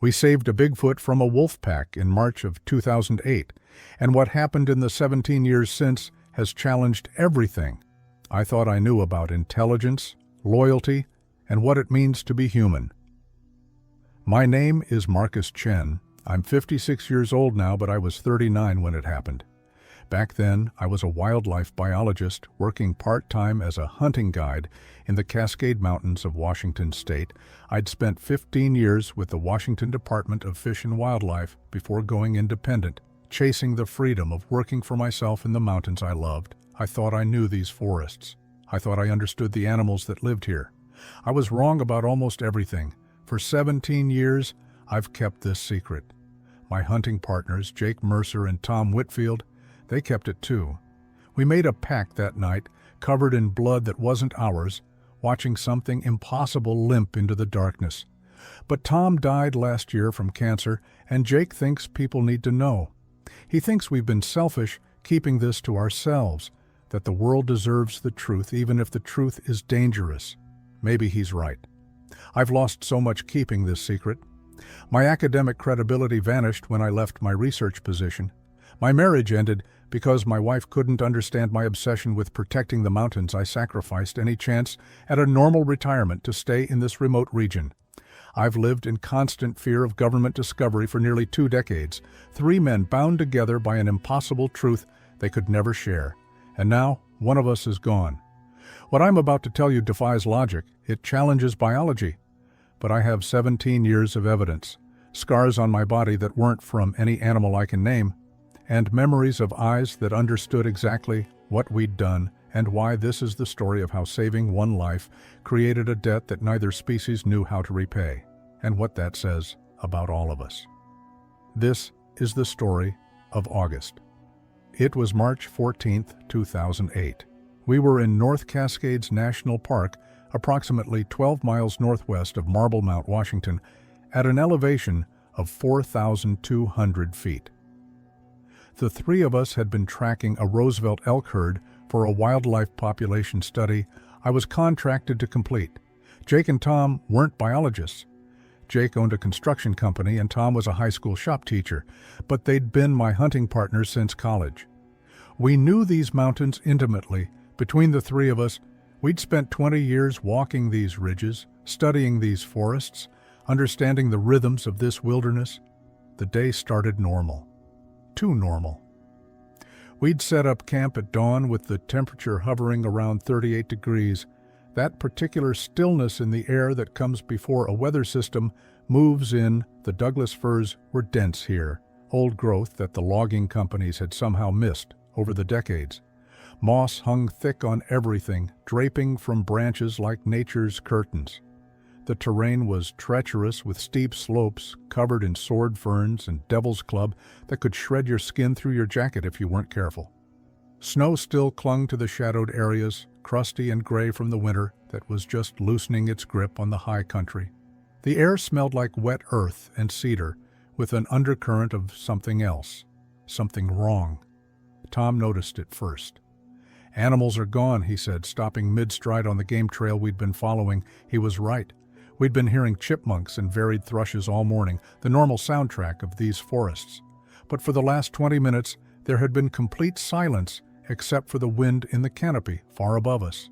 We saved a Bigfoot from a wolf pack in March of 2008, and what happened in the 17 years since has challenged everything I thought I knew about intelligence, loyalty, and what it means to be human. My name is Chen. I'm 56 years old now, but I was 39 when it happened. Back then, I was a wildlife biologist working part-time as a hunting guide in the Cascade Mountains of Washington State. I'd spent 15 years with the Washington Department of Fish and Wildlife before going independent, chasing the freedom of working for myself in the mountains I loved. I thought I knew these forests. I thought I understood the animals that lived here. I was wrong about almost everything. For 17 years, I've kept this secret. My hunting partners, Jake Mercer and Tom Whitfield, they kept it too. We made a pact that night, covered in blood that wasn't ours, watching something impossible limp into the darkness. But Tom died last year from cancer, and Jake thinks people need to know. He thinks we've been selfish, keeping this to ourselves, that the world deserves the truth, even if the truth is dangerous. Maybe he's right. I've lost so much keeping this secret. My academic credibility vanished when I left my research position. My marriage ended because my wife couldn't understand my obsession with protecting the mountains. I sacrificed any chance at a normal retirement to stay in this remote region. I've lived in constant fear of government discovery for nearly 2 decades. 3 men bound together by an impossible truth they could never share. And now, one of us is gone. What I'm about to tell you defies logic. It challenges biology. But I have 17 years of evidence, scars on my body that weren't from any animal I can name, and memories of eyes that understood exactly what we'd done and why. This is the story of how saving one life created a debt that neither species knew how to repay, and what that says about all of us. This is the story of August. It was March 14th, 2008. We were in North Cascades National Park, approximately 12 miles northwest of Marble Mount, Washington, at an elevation of 4,200 feet. The 3 of us had been tracking a Roosevelt elk herd for a wildlife population study I was contracted to complete. Jake and Tom weren't biologists. Jake owned a construction company and Tom was a high school shop teacher, but they'd been my hunting partners since college. We knew these mountains intimately. Between the 3 of us, we'd spent 20 years walking these ridges, studying these forests, understanding the rhythms of this wilderness. The day started normal. Too normal. We'd set up camp at dawn with the temperature hovering around 38 degrees. That particular stillness in the air that comes before a weather system moves in. The Douglas firs were dense here, old growth that the logging companies had somehow missed over the decades. Moss hung thick on everything, draping from branches like nature's curtains. The terrain was treacherous with steep slopes covered in sword ferns and devil's club that could shred your skin through your jacket if you weren't careful. Snow still clung to the shadowed areas, crusty and gray from the winter that was just loosening its grip on the high country. The air smelled like wet earth and cedar, with an undercurrent of something else, something wrong. Tom noticed it first. "Animals are gone," he said, stopping mid-stride on the game trail we'd been following. He was right. We'd been hearing chipmunks and varied thrushes all morning, the normal soundtrack of these forests. But for the last 20 minutes, there had been complete silence except for the wind in the canopy far above us.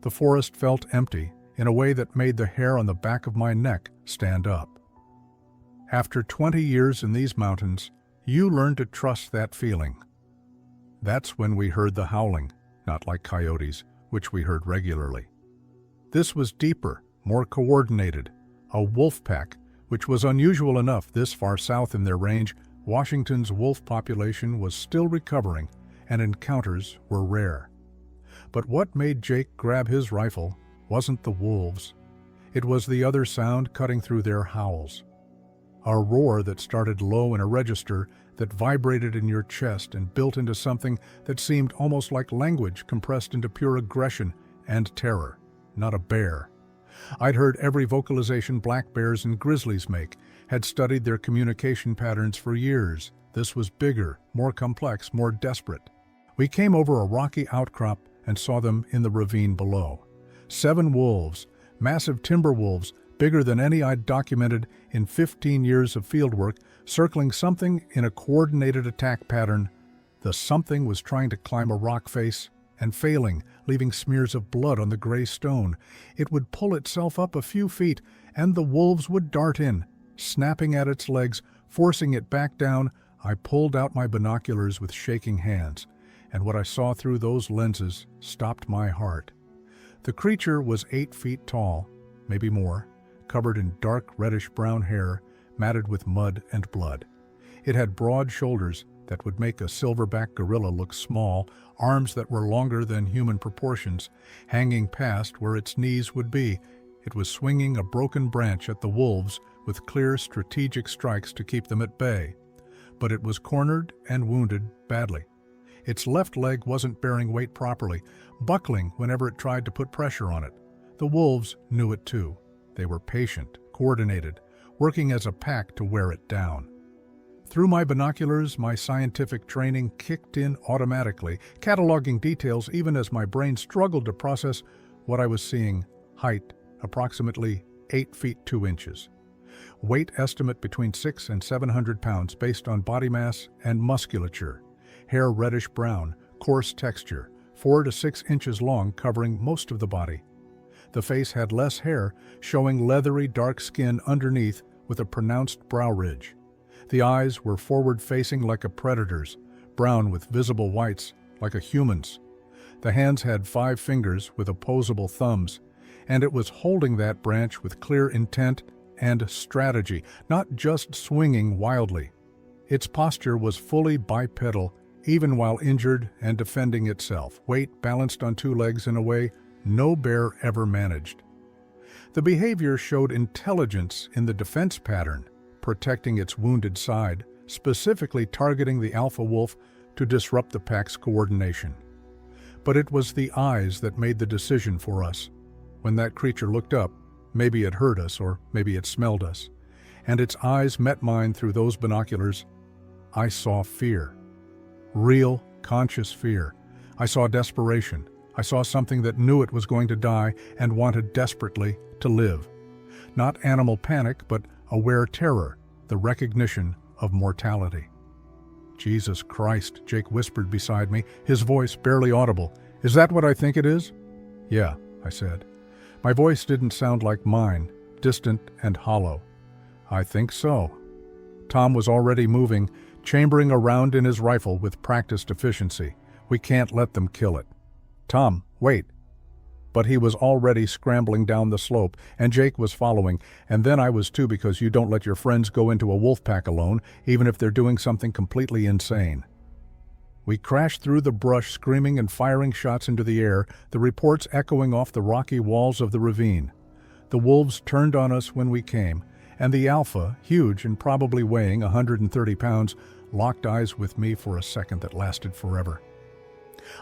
The forest felt empty in a way that made the hair on the back of my neck stand up. After 20 years in these mountains, you learn to trust that feeling. That's when we heard the howling, not like coyotes, which we heard regularly. This was deeper, more coordinated, a wolf pack, which was unusual enough this far south in their range. Washington's wolf population was still recovering, and encounters were rare. But what made Jake grab his rifle wasn't the wolves. It was the other sound cutting through their howls. A roar that started low in a register that vibrated in your chest and built into something that seemed almost like language compressed into pure aggression and terror, not a bear. I'd heard every vocalization black bears and grizzlies make, had studied their communication patterns for years. This was bigger, more complex, more desperate. We came over a rocky outcrop and saw them in the ravine below. 7 wolves, massive timber wolves, bigger than any I'd documented in 15 years of fieldwork, circling something in a coordinated attack pattern. The something was trying to climb a rock face and failing, leaving smears of blood on the gray stone. It would pull itself up a few feet, and the wolves would dart in, snapping at its legs, forcing it back down. I pulled out my binoculars with shaking hands, and what I saw through those lenses stopped my heart. The creature was 8 feet tall, maybe more, covered in dark reddish-brown hair, matted with mud and blood. It had broad shoulders that would make a silverback gorilla look small, arms that were longer than human proportions, hanging past where its knees would be. It was swinging a broken branch at the wolves with clear strategic strikes to keep them at bay. But it was cornered and wounded badly. Its left leg wasn't bearing weight properly, buckling whenever it tried to put pressure on it. The wolves knew it too. They were patient, coordinated, working as a pack to wear it down. Through my binoculars, my scientific training kicked in automatically, cataloging details even as my brain struggled to process what I was seeing. Height, approximately 8 feet 2 inches. Weight estimate between 600 and 700 pounds based on body mass and musculature. Hair reddish-brown, coarse texture, 4 to 6 inches long, covering most of the body. The face had less hair, showing leathery dark skin underneath with a pronounced brow ridge. The eyes were forward-facing like a predator's, brown with visible whites like a human's. The hands had 5 fingers with opposable thumbs, and it was holding that branch with clear intent and strategy, not just swinging wildly. Its posture was fully bipedal, even while injured and defending itself, weight balanced on 2 legs in a way no bear ever managed. The behavior showed intelligence in the defense pattern, protecting its wounded side, specifically targeting the alpha wolf to disrupt the pack's coordination. But it was the eyes that made the decision for us. When that creature looked up, maybe it heard us or maybe it smelled us, and its eyes met mine through those binoculars. I saw fear. Real, conscious fear. I saw desperation. I saw something that knew it was going to die and wanted desperately to live. Not animal panic, but aware terror, the recognition of mortality. Jesus Christ, Jake whispered beside me, his voice barely audible. Is that what I think it is? Yeah, I said. My voice didn't sound like mine, distant and hollow. I think so. Tom was already moving, chambering around in his rifle with practiced efficiency. We can't let them kill it. Tom, wait. But he was already scrambling down the slope, and Jake was following, and then I was too, because you don't let your friends go into a wolf pack alone, even if they're doing something completely insane. We crashed through the brush, screaming and firing shots into the air, the reports echoing off the rocky walls of the ravine. The wolves turned on us when we came, and the alpha, huge and probably weighing 130 pounds, locked eyes with me for a second that lasted forever.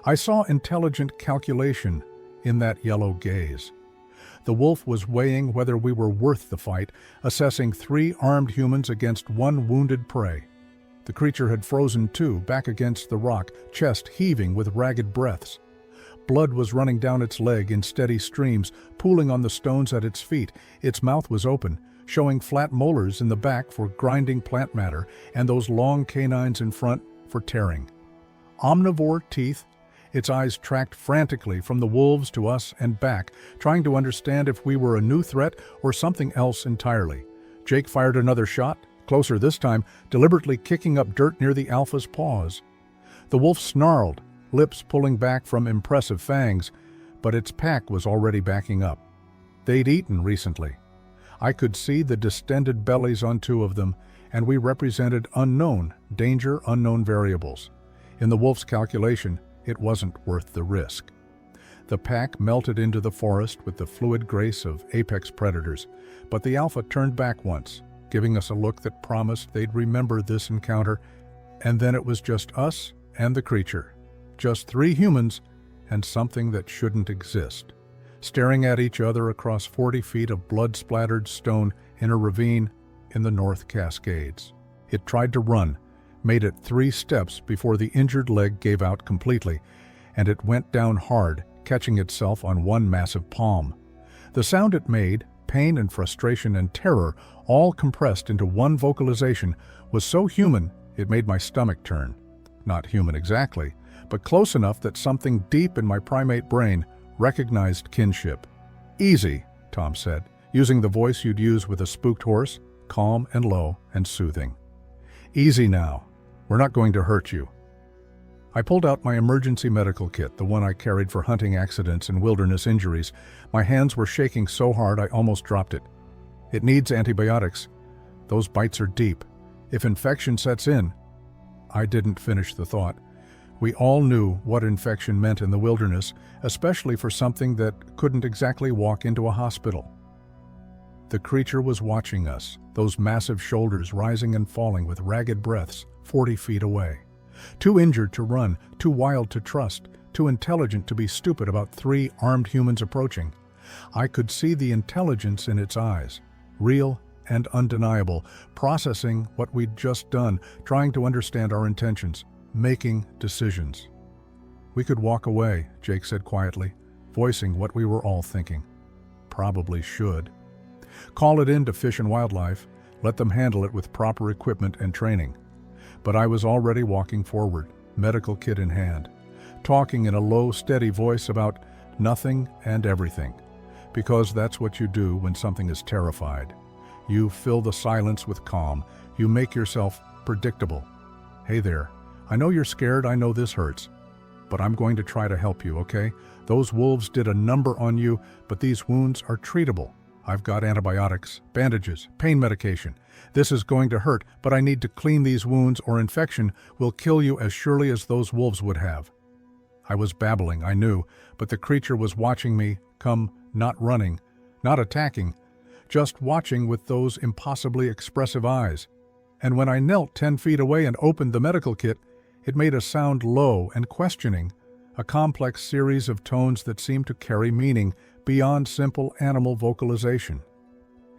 I saw intelligent calculation in that yellow gaze. The wolf was weighing whether we were worth the fight, assessing 3 armed humans against 1 wounded prey. The creature had frozen too, back against the rock, chest heaving with ragged breaths. Blood was running down its leg in steady streams, pooling on the stones at its feet. Its mouth was open, showing flat molars in the back for grinding plant matter, and those long canines in front for tearing. Omnivore teeth. Its eyes tracked frantically from the wolves to us and back, trying to understand if we were a new threat or something else entirely. Jake fired another shot, closer this time, deliberately kicking up dirt near the alpha's paws. The wolf snarled, lips pulling back from impressive fangs, but its pack was already backing up. They'd eaten recently. I could see the distended bellies on 2 of them, and we represented unknown, unknown variables. In the wolf's calculation, it wasn't worth the risk. The pack melted into the forest with the fluid grace of apex predators, but the alpha turned back once, giving us a look that promised they'd remember this encounter, and then it was just us and the creature, just 3 humans and something that shouldn't exist, staring at each other across 40 feet of blood-splattered stone in a ravine in the North Cascades. It tried to run, made it 3 steps before the injured leg gave out completely, and it went down hard, catching itself on 1 massive palm. The sound it made, pain and frustration and terror, all compressed into one vocalization, was so human it made my stomach turn. Not human exactly, but close enough that something deep in my primate brain recognized kinship. "Easy," Tom said, using the voice you'd use with a spooked horse, calm and low and soothing. "Easy now. We're not going to hurt you." I pulled out my emergency medical kit, the one I carried for hunting accidents and wilderness injuries. My hands were shaking so hard I almost dropped it. "It needs antibiotics. Those bites are deep. If infection sets in..." I didn't finish the thought. We all knew what infection meant in the wilderness, especially for something that couldn't exactly walk into a hospital. The creature was watching us, those massive shoulders rising and falling with ragged breaths 40 feet away. Too injured to run, too wild to trust, too intelligent to be stupid about 3 armed humans approaching. I could see the intelligence in its eyes, real and undeniable, processing what we'd just done, trying to understand our intentions, making decisions. "We could walk away," Jake said quietly, voicing what we were all thinking. "Probably should. Call it in to Fish and Wildlife, let them handle it with proper equipment and training." But I was already walking forward, medical kit in hand, talking in a low, steady voice about nothing and everything, because that's what you do when something is terrified. You fill the silence with calm. You make yourself predictable. "Hey there, I know you're scared, I know this hurts, but I'm going to try to help you, okay? Those wolves did a number on you, but these wounds are treatable. I've got antibiotics, bandages, pain medication. This is going to hurt, but I need to clean these wounds or infection will kill you as surely as those wolves would have." I was babbling, I knew, but the creature was watching me come, not running, not attacking, just watching with those impossibly expressive eyes. And when I knelt 10 feet away and opened the medical kit, it made a sound low and questioning, a complex series of tones that seemed to carry meaning beyond simple animal vocalization.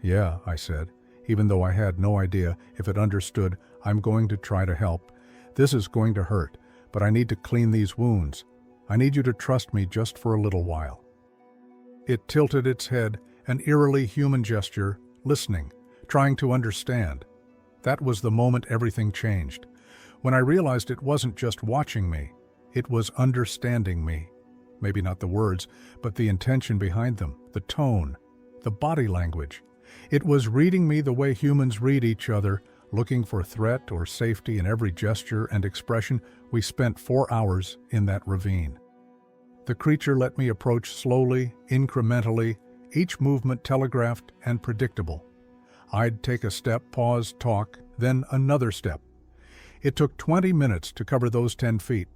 "Yeah," I said, even though I had no idea if it understood. "I'm going to try to help. This is going to hurt, but I need to clean these wounds. I need you to trust me just for a little while." It tilted its head, an eerily human gesture, listening, trying to understand. That was the moment everything changed. When I realized it wasn't just watching me, it was understanding me. Maybe not the words, but the intention behind them, the tone, the body language. It was reading me the way humans read each other, looking for threat or safety in every gesture and expression. We spent 4 hours in that ravine. The creature let me approach slowly, incrementally, each movement telegraphed and predictable. I'd take a step, pause, talk, then another step. It took 20 minutes to cover those 10 feet.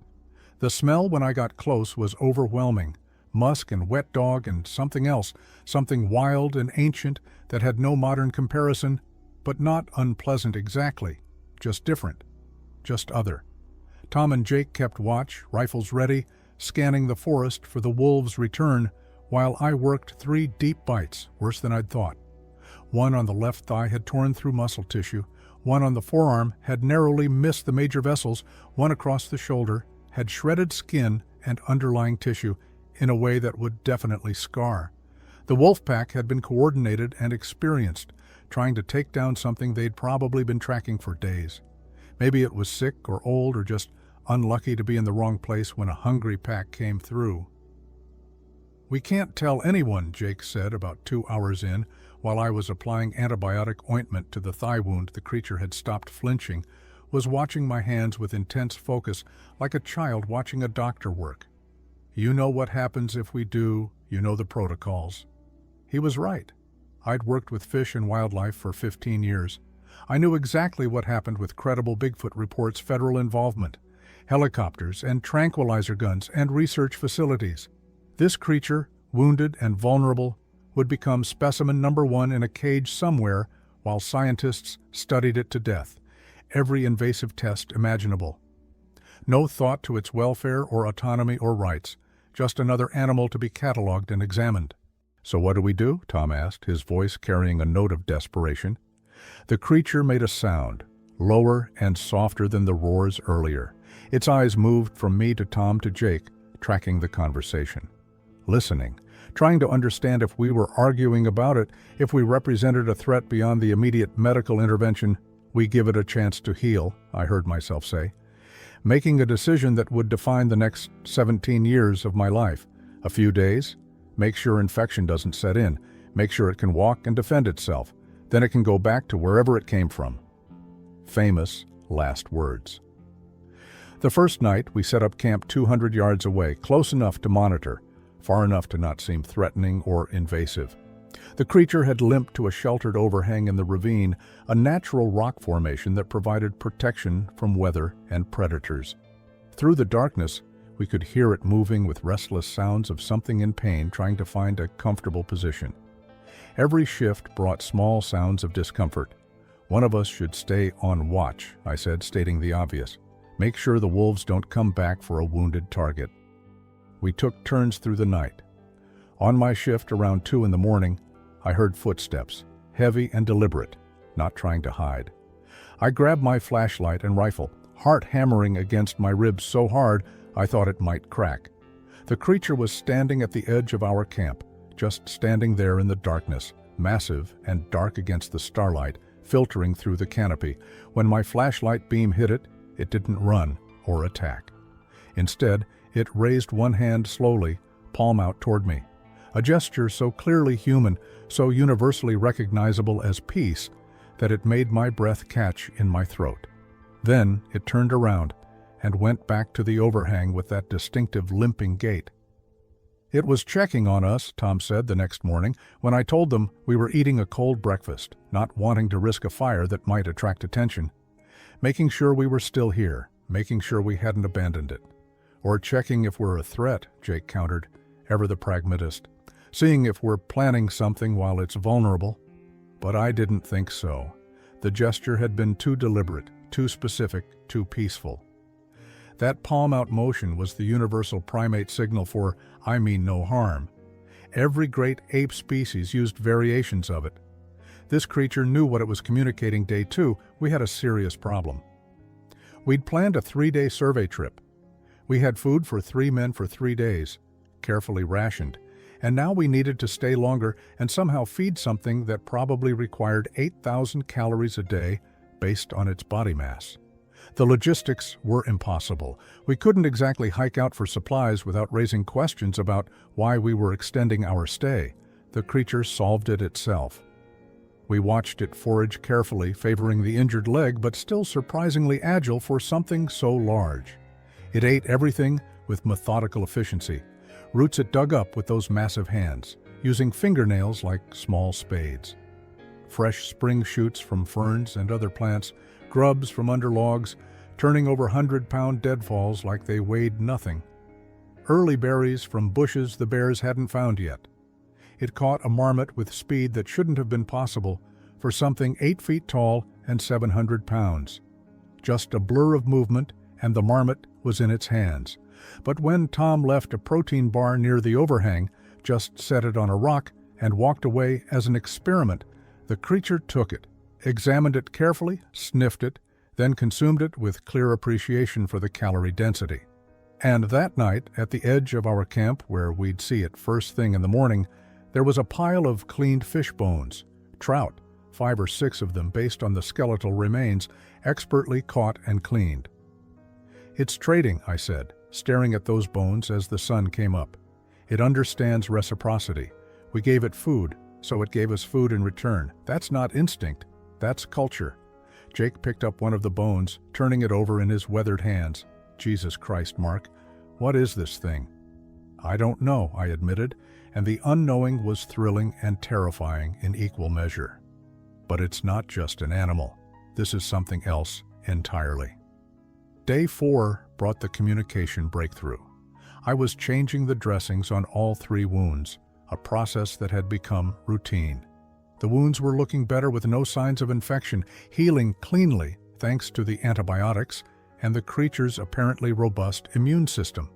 The smell when I got close was overwhelming. Musk and wet dog and something else, something wild and ancient that had no modern comparison, but not unpleasant exactly, just different, just other. Tom and Jake kept watch, rifles ready, scanning the forest for the wolves' return, while I worked 3 deep bites, worse than I'd thought. One on the left thigh had torn through muscle tissue, one on the forearm had narrowly missed the major vessels, one across the shoulder had shredded skin and underlying tissue in a way that would definitely scar. The wolf pack had been coordinated and experienced, trying to take down something they'd probably been tracking for days. Maybe it was sick or old or just unlucky to be in the wrong place when a hungry pack came through. "We can't tell anyone," Jake said about 2 hours in, while I was applying antibiotic ointment to the thigh wound. The creature had stopped flinching, was watching my hands with intense focus, like a child watching a doctor work. "You know what happens if we do, you know the protocols." He was right. I'd worked with Fish and Wildlife for 15 years. I knew exactly what happened with credible Bigfoot reports, federal involvement, helicopters and tranquilizer guns and research facilities. This creature, wounded and vulnerable, would become specimen number 1 in a cage somewhere while scientists studied it to death. Every invasive test imaginable. No thought to its welfare or autonomy or rights, just another animal to be cataloged and examined. "So what do?" Tom asked, his voice carrying a note of desperation. The creature made a sound, lower and softer than the roars earlier. Its eyes moved from me to Tom to Jake, tracking the conversation. Listening, trying to understand if we were arguing about it, if we represented a threat beyond the immediate medical intervention. We give it a chance to heal, I heard myself say, making a decision that would define the next 17 years of my life. A few days, make sure infection doesn't set in, make sure it can walk and defend itself, then it can go back to wherever it came from. Famous last words. The first night, we set up camp 200 yards away, close enough to monitor, far enough to not seem threatening or invasive. The creature had limped to a sheltered overhang in the ravine, a natural rock formation that provided protection from weather and predators. Through the darkness, we could hear it moving with restless sounds of something in pain trying to find a comfortable position. Every shift brought small sounds of discomfort. One of us should stay on watch, I said, stating the obvious. Make sure the wolves don't come back for a wounded target. We took turns through the night. On my shift around 2 in the morning, I heard footsteps, heavy and deliberate, not trying to hide. I grabbed my flashlight and rifle, heart hammering against my ribs so hard I thought it might crack. The creature was standing at the edge of our camp, just standing there in the darkness, massive and dark against the starlight, filtering through the canopy. When my flashlight beam hit it, it didn't run or attack. Instead, it raised one hand slowly, palm out toward me. A gesture so clearly human, so universally recognizable as peace, that it made my breath catch in my throat. Then it turned around and went back to the overhang with that distinctive limping gait. It was checking on us, Tom said the next morning, when I told them we were eating a cold breakfast, not wanting to risk a fire that might attract attention. Making sure we were still here, making sure we hadn't abandoned it. Or checking if we're a threat, Jake countered, ever the pragmatist. Seeing if we're planning something while it's vulnerable. But I didn't think so. The gesture had been too deliberate, too specific, too peaceful. That palm-out motion was the universal primate signal for "I mean no harm." Every great ape species used variations of it. This creature knew what it was communicating. Day 2, we had a serious problem. We'd planned a 3-day survey trip. We had food for 3 men for 3 days, carefully rationed, and now we needed to stay longer and somehow feed something that probably required 8,000 calories a day based on its body mass. The logistics were impossible. We couldn't exactly hike out for supplies without raising questions about why we were extending our stay. The creature solved it itself. We watched it forage carefully, favoring the injured leg, but still surprisingly agile for something so large. It ate everything with methodical efficiency. Roots it dug up with those massive hands, using fingernails like small spades. Fresh spring shoots from ferns and other plants, grubs from under logs, turning over 100-pound deadfalls like they weighed nothing. Early berries from bushes the bears hadn't found yet. It caught a marmot with speed that shouldn't have been possible for something 8 feet tall and 700 pounds. Just a blur of movement, and the marmot was in its hands. But when Tom left a protein bar near the overhang, just set it on a rock, and walked away as an experiment, the creature took it, examined it carefully, sniffed it, then consumed it with clear appreciation for the calorie density. And that night, at the edge of our camp, where we'd see it first thing in the morning, there was a pile of cleaned fish bones, trout, 5 or 6 of them based on the skeletal remains, expertly caught and cleaned. "It's trading," I said, staring at those bones as the sun came up. "It understands reciprocity. We gave it food, so it gave us food in return. That's not instinct, that's culture." Jake picked up one of the bones, turning it over in his weathered hands. "Jesus Christ, Mark, what is this thing?" "I don't know," I admitted, and the unknowing was thrilling and terrifying in equal measure. But it's not just an animal. This is something else entirely. Day 4 brought the communication breakthrough. I was changing the dressings on all 3 wounds, a process that had become routine. The wounds were looking better with no signs of infection, healing cleanly thanks to the antibiotics and the creature's apparently robust immune system.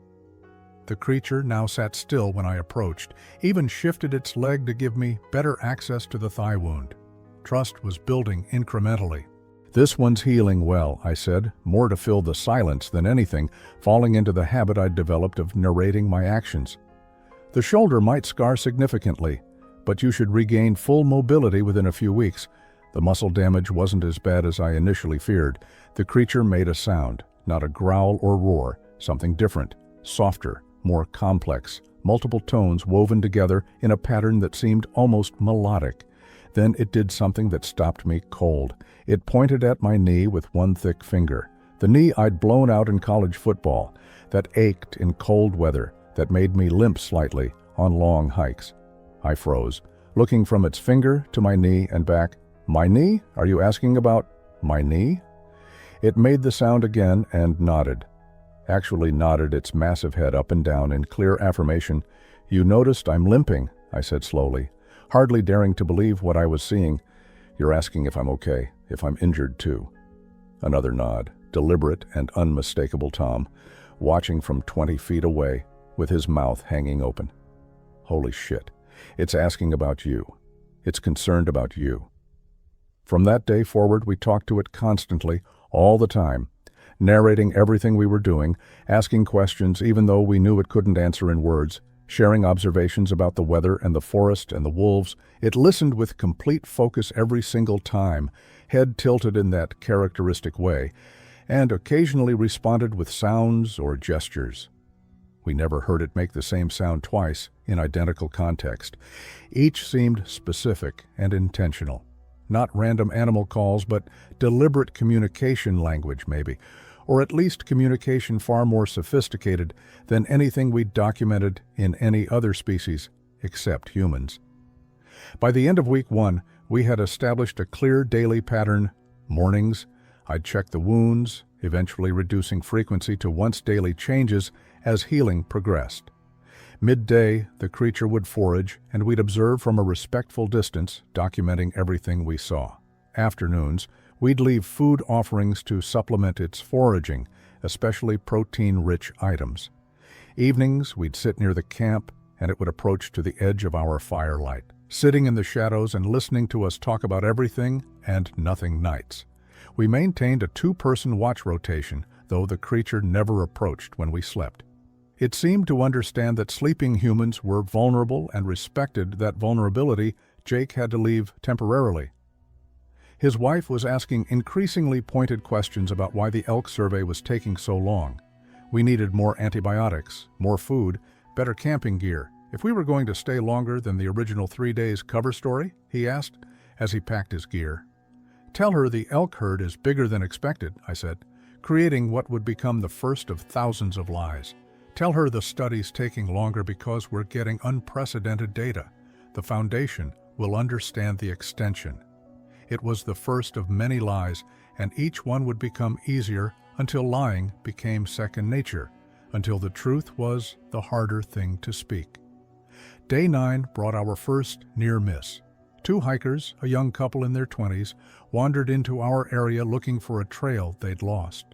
The creature now sat still when I approached, even shifted its leg to give me better access to the thigh wound. Trust was building incrementally. "This one's healing well," I said, more to fill the silence than anything, falling into the habit I'd developed of narrating my actions. The shoulder might scar significantly, but you should regain full mobility within a few weeks. The muscle damage wasn't as bad as I initially feared. The creature made a sound, not a growl or roar, something different, softer, more complex, multiple tones woven together in a pattern that seemed almost melodic. Then it did something that stopped me cold. It pointed at my knee with one thick finger. The knee I'd blown out in college football, that ached in cold weather, that made me limp slightly on long hikes. I froze, looking from its finger to my knee and back. My knee? Are you asking about my knee? It made the sound again and nodded. Actually nodded its massive head up and down in clear affirmation. You noticed I'm limping, I said slowly, hardly daring to believe what I was seeing. You're asking if I'm okay, if I'm injured too. Another nod, deliberate and unmistakable Tom, watching from 20 feet away, with his mouth hanging open. Holy shit, it's asking about you. It's concerned about you. From that day forward, we talked to it constantly, all the time, narrating everything we were doing, asking questions even though we knew it couldn't answer in words, sharing observations about the weather and the forest and the wolves. It listened with complete focus every single time, head tilted in that characteristic way, and occasionally responded with sounds or gestures. We never heard it make the same sound twice in identical context. Each seemed specific and intentional. Not random animal calls, but deliberate communication language maybe, or at least communication far more sophisticated than anything we'd documented in any other species except humans. By the end of week 1, we had established a clear daily pattern. Mornings, I'd check the wounds, eventually reducing frequency to once daily changes as healing progressed. Midday, the creature would forage, and we'd observe from a respectful distance, documenting everything we saw. Afternoons, we'd leave food offerings to supplement its foraging, especially protein-rich items. Evenings, we'd sit near the camp, and it would approach to the edge of our firelight, sitting in the shadows and listening to us talk about everything and nothing nights. We maintained a 2-person watch rotation, though the creature never approached when we slept. It seemed to understand that sleeping humans were vulnerable and respected that vulnerability. Jake had to leave temporarily. His wife was asking increasingly pointed questions about why the elk survey was taking so long. We needed more antibiotics, more food, better camping gear. If we were going to stay longer than the original 3 days cover story, he asked, as he packed his gear. Tell her the elk herd is bigger than expected, I said, creating what would become the first of thousands of lies. Tell her the study's taking longer because we're getting unprecedented data. The Foundation will understand the extension. It was the first of many lies, and each one would become easier until lying became second nature, until the truth was the harder thing to speak. Day 9 brought our first near miss. 2 hikers, a young couple in their 20s, wandered into our area looking for a trail they'd lost.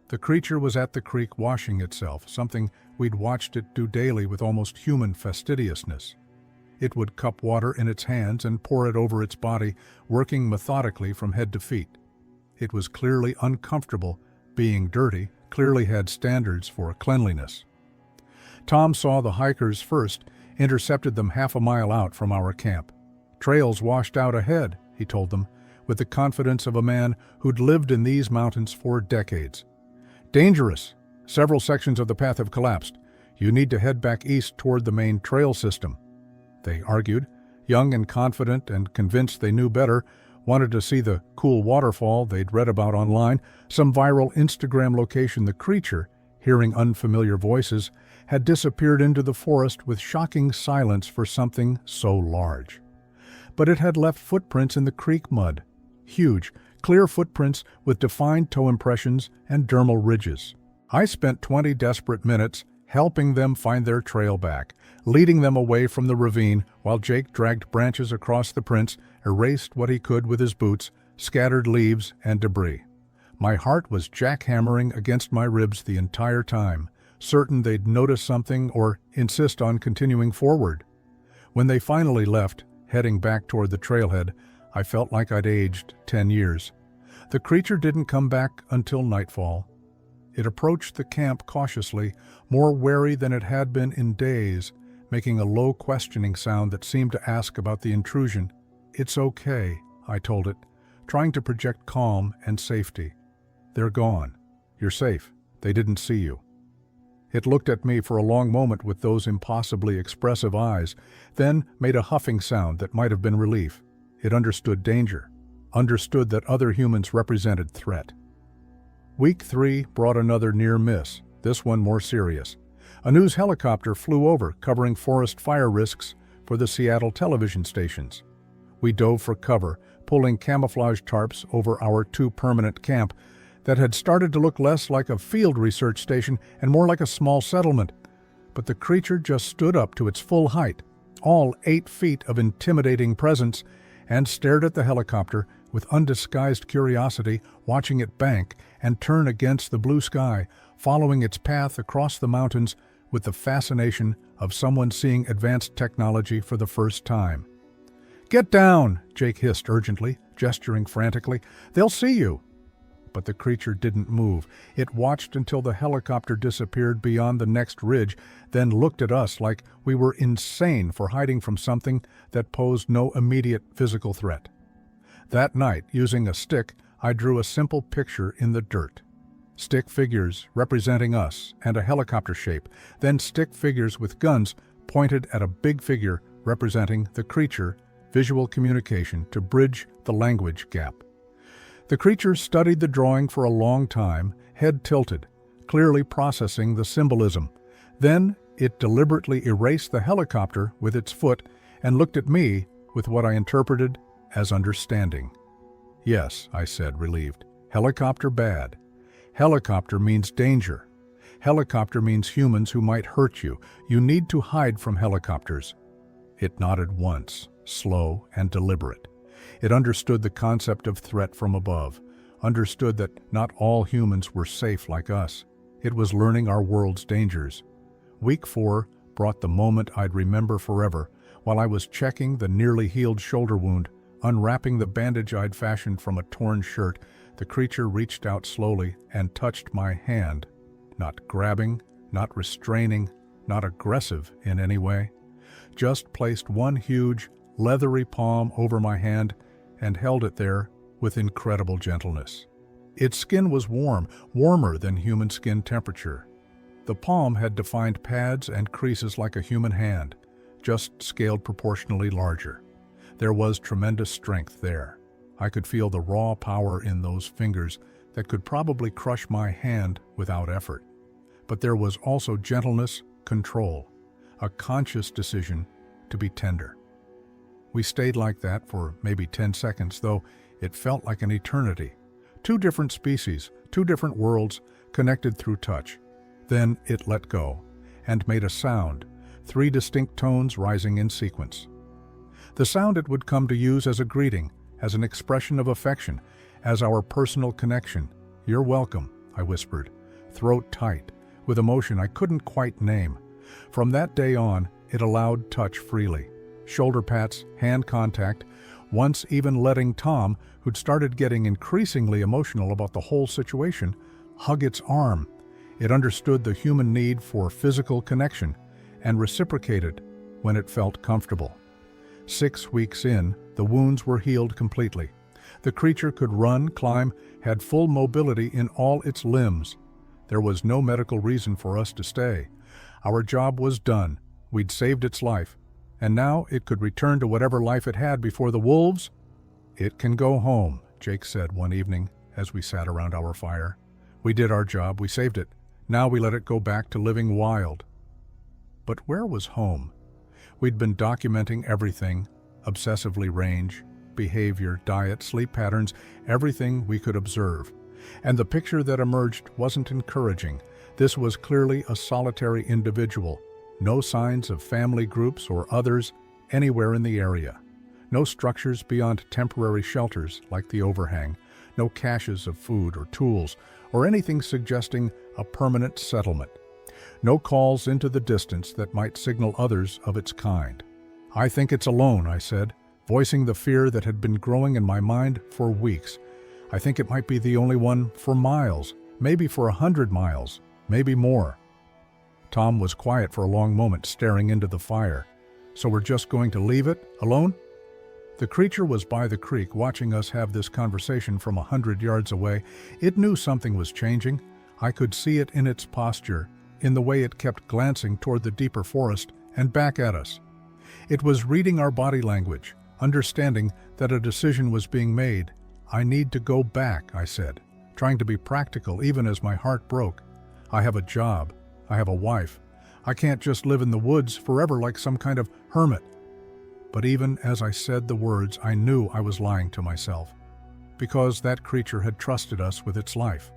The creature was at the creek washing itself, something we'd watched it do daily with almost human fastidiousness. It would cup water in its hands and pour it over its body, working methodically from head to feet. It was clearly uncomfortable being dirty, clearly had standards for cleanliness. Tom saw the hikers first, intercepted them half a mile out from our camp. Trails washed out ahead, he told them, with the confidence of a man who'd lived in these mountains for decades. Dangerous. Several sections of the path have collapsed. You need to head back east toward the main trail system. They argued, young and confident and convinced they knew better, wanted to see the cool waterfall they'd read about online, some viral Instagram location. The creature, hearing unfamiliar voices, had disappeared into the forest with shocking silence for something so large. But it had left footprints in the creek mud, huge, clear footprints with defined toe impressions and dermal ridges. I spent 20 desperate minutes helping them find their trail back, leading them away from the ravine while Jake dragged branches across the prints, erased what he could with his boots, scattered leaves and debris. My heart was jackhammering against my ribs the entire time, certain they'd notice something or insist on continuing forward. When they finally left, heading back toward the trailhead, I felt like I'd aged 10 years. The creature didn't come back until nightfall. It approached the camp cautiously, more wary than it had been in days, making a low questioning sound that seemed to ask about the intrusion. "It's okay," I told it, trying to project calm and safety. "They're gone. You're safe. They didn't see you." It looked at me for a long moment with those impossibly expressive eyes, then made a huffing sound that might have been relief. It understood danger, understood that other humans represented threat. Week 3 brought another near miss, this one more serious. A news helicopter flew over, covering forest fire risks for the Seattle television stations. We dove for cover, pulling camouflage tarps over our 2 permanent camp that had started to look less like a field research station and more like a small settlement. But the creature just stood up to its full height, all 8 feet of intimidating presence, and stared at the helicopter with undisguised curiosity, watching it bank and turn against the blue sky, following its path across the mountains with the fascination of someone seeing advanced technology for the first time. "Get down!" Jake hissed urgently, gesturing frantically. "They'll see you!" But the creature didn't move. It watched until the helicopter disappeared beyond the next ridge, then looked at us like we were insane for hiding from something that posed no immediate physical threat. That night, using a stick, I drew a simple picture in the dirt. Stick figures representing us and a helicopter shape, then stick figures with guns pointed at a big figure representing the creature, visual communication to bridge the language gap. The creature studied the drawing for a long time, head tilted, clearly processing the symbolism. Then it deliberately erased the helicopter with its foot and looked at me with what I interpreted as understanding. "Yes," I said, relieved. "Helicopter bad. Helicopter means danger. Helicopter means humans who might hurt you. You need to hide from helicopters." It nodded once, slow and deliberate. It understood the concept of threat from above, understood that not all humans were safe like us. It was learning our world's dangers. Week 4 brought the moment I'd remember forever. While I was checking the nearly healed shoulder wound, unwrapping the bandage I'd fashioned from a torn shirt, the creature reached out slowly and touched my hand. Not grabbing, not restraining, not aggressive in any way. Just placed one huge, leathery palm over my hand and held it there with incredible gentleness. Its skin was warm, warmer than human skin temperature. The palm had defined pads and creases like a human hand, just scaled proportionally larger. There was tremendous strength there. I could feel the raw power in those fingers that could probably crush my hand without effort. But there was also gentleness, control, a conscious decision to be tender. We stayed like that for maybe 10 seconds, though it felt like an eternity. 2 different species, 2 different worlds, connected through touch. Then it let go and made a sound, 3 distinct tones rising in sequence. The sound it would come to use as a greeting, as an expression of affection, as our personal connection. "You're welcome," I whispered, throat tight, with emotion I couldn't quite name. From that day on, it allowed touch freely. Shoulder pats, hand contact, once even letting Tom, who'd started getting increasingly emotional about the whole situation, hug its arm. It understood the human need for physical connection and reciprocated when it felt comfortable. 6 weeks in, the wounds were healed completely. The creature could run, climb, had full mobility in all its limbs. There was no medical reason for us to stay. Our job was done. We'd saved its life. And now it could return to whatever life it had before the wolves. "It can go home," Jake said one evening as we sat around our fire. "We did our job, we saved it. Now we let it go back to living wild." But where was home? We'd been documenting everything, obsessively range, behavior, diet, sleep patterns, everything we could observe. And the picture that emerged wasn't encouraging. This was clearly a solitary individual. No signs of family groups or others anywhere in the area. No structures beyond temporary shelters like the overhang. No caches of food or tools or anything suggesting a permanent settlement. No calls into the distance that might signal others of its kind. "I think it's alone," I said, voicing the fear that had been growing in my mind for weeks. "I think it might be the only one for miles, maybe for 100 miles, maybe more." Tom was quiet for a long moment, staring into the fire. "So we're just going to leave it alone?" The creature was by the creek, watching us have this conversation from 100 yards away. It knew something was changing. I could see it in its posture, in the way it kept glancing toward the deeper forest and back at us. It was reading our body language, understanding that a decision was being made. "I need to go back," I said, trying to be practical even as my heart broke. "I have a job. I have a wife. I can't just live in the woods forever like some kind of hermit." But even as I said the words, I knew I was lying to myself. Because that creature had trusted us with its life,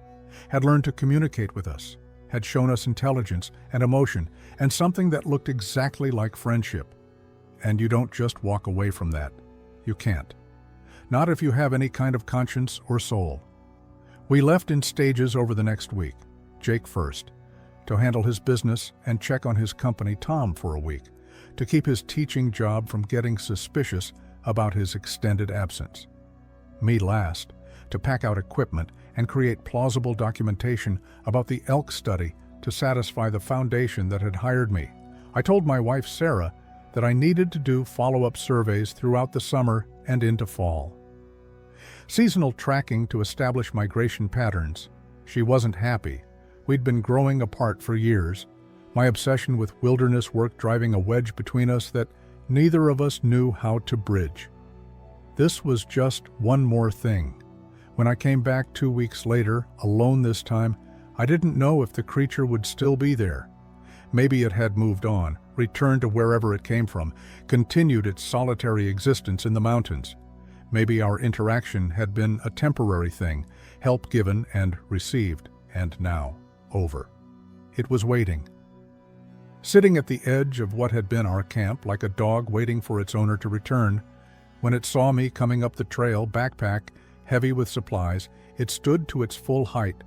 had learned to communicate with us, had shown us intelligence and emotion, and something that looked exactly like friendship. And you don't just walk away from that. You can't. Not if you have any kind of conscience or soul. We left in stages over the next week. Jake first, to handle his business and check on his company, Tom for a week, to keep his teaching job from getting suspicious about his extended absence. Me last, to pack out equipment and create plausible documentation about the elk study to satisfy the foundation that had hired me. I told my wife, Sarah, that I needed to do follow-up surveys throughout the summer and into fall. Seasonal tracking to establish migration patterns. She wasn't happy. We'd been growing apart for years, my obsession with wilderness work driving a wedge between us that neither of us knew how to bridge. This was just one more thing. When I came back 2 weeks later, alone this time, I didn't know if the creature would still be there. Maybe it had moved on, returned to wherever it came from, continued its solitary existence in the mountains. Maybe our interaction had been a temporary thing, help given and received, and now over. It was waiting. Sitting at the edge of what had been our camp like a dog waiting for its owner to return, when it saw me coming up the trail, backpack heavy with supplies, it stood to its full height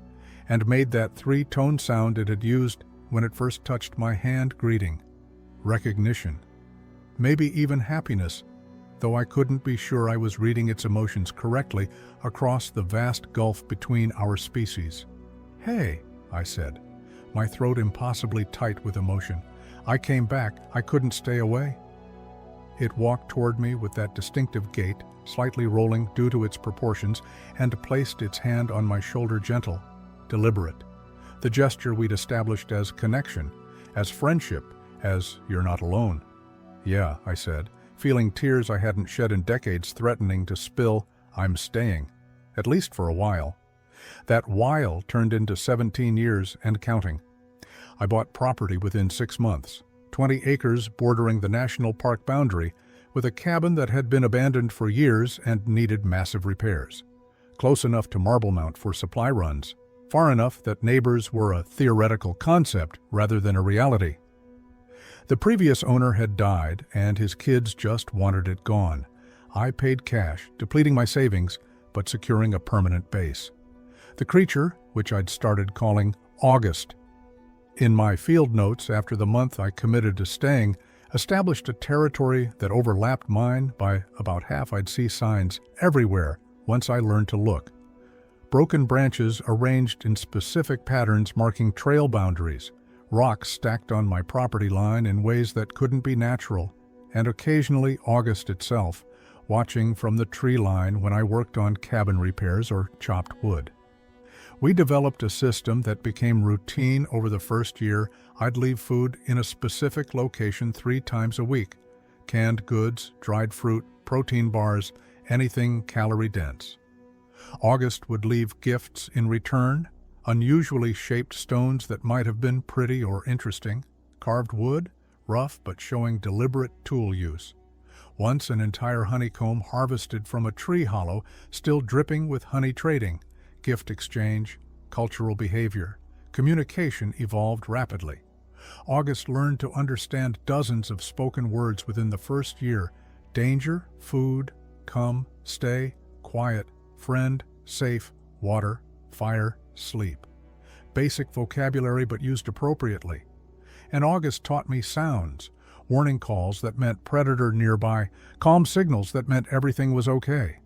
and made that three-tone sound it had used when it first touched my hand, greeting. Recognition. Maybe even happiness, though I couldn't be sure I was reading its emotions correctly across the vast gulf between our species. "Hey," I said, my throat impossibly tight with emotion. I came back. I couldn't stay away. It walked toward me with that distinctive gait, slightly rolling due to its proportions, and placed its hand on my shoulder, gentle, deliberate. The gesture we'd established as connection, as friendship, as "you're not alone." "Yeah," I said, feeling tears I hadn't shed in decades threatening to spill. "I'm staying, at least for a while." That while turned into 17 years and counting. I bought property within 6 months, 20 acres bordering the national park boundary, with a cabin that had been abandoned for years and needed massive repairs. Close enough to Marble Mount for supply runs, far enough that neighbors were a theoretical concept rather than a reality. The previous owner had died, and his kids just wanted it gone. I paid cash, depleting my savings, but securing a permanent base. The creature, which I'd started calling August. In my field notes after the month I committed to staying, established a territory that overlapped mine by about half. I'd see signs everywhere once I learned to look. Broken branches arranged in specific patterns marking trail boundaries, rocks stacked on my property line in ways that couldn't be natural, and occasionally August itself, watching from the tree line when I worked on cabin repairs or chopped wood. We developed a system that became routine over the first year. I'd leave food in a specific location 3 times a week. Canned goods, dried fruit, protein bars, anything calorie-dense. August would leave gifts in return, unusually shaped stones that might have been pretty or interesting, carved wood, rough but showing deliberate tool use. Once an entire honeycomb harvested from a tree hollow, still dripping with honey trading. Gift exchange, cultural behavior, communication evolved rapidly. August learned to understand dozens of spoken words within the first year. Danger, food, come, stay, quiet, friend, safe, water, fire, sleep. Basic vocabulary but used appropriately. And August taught me sounds, warning calls that meant predator nearby, calm signals that meant everything was okay.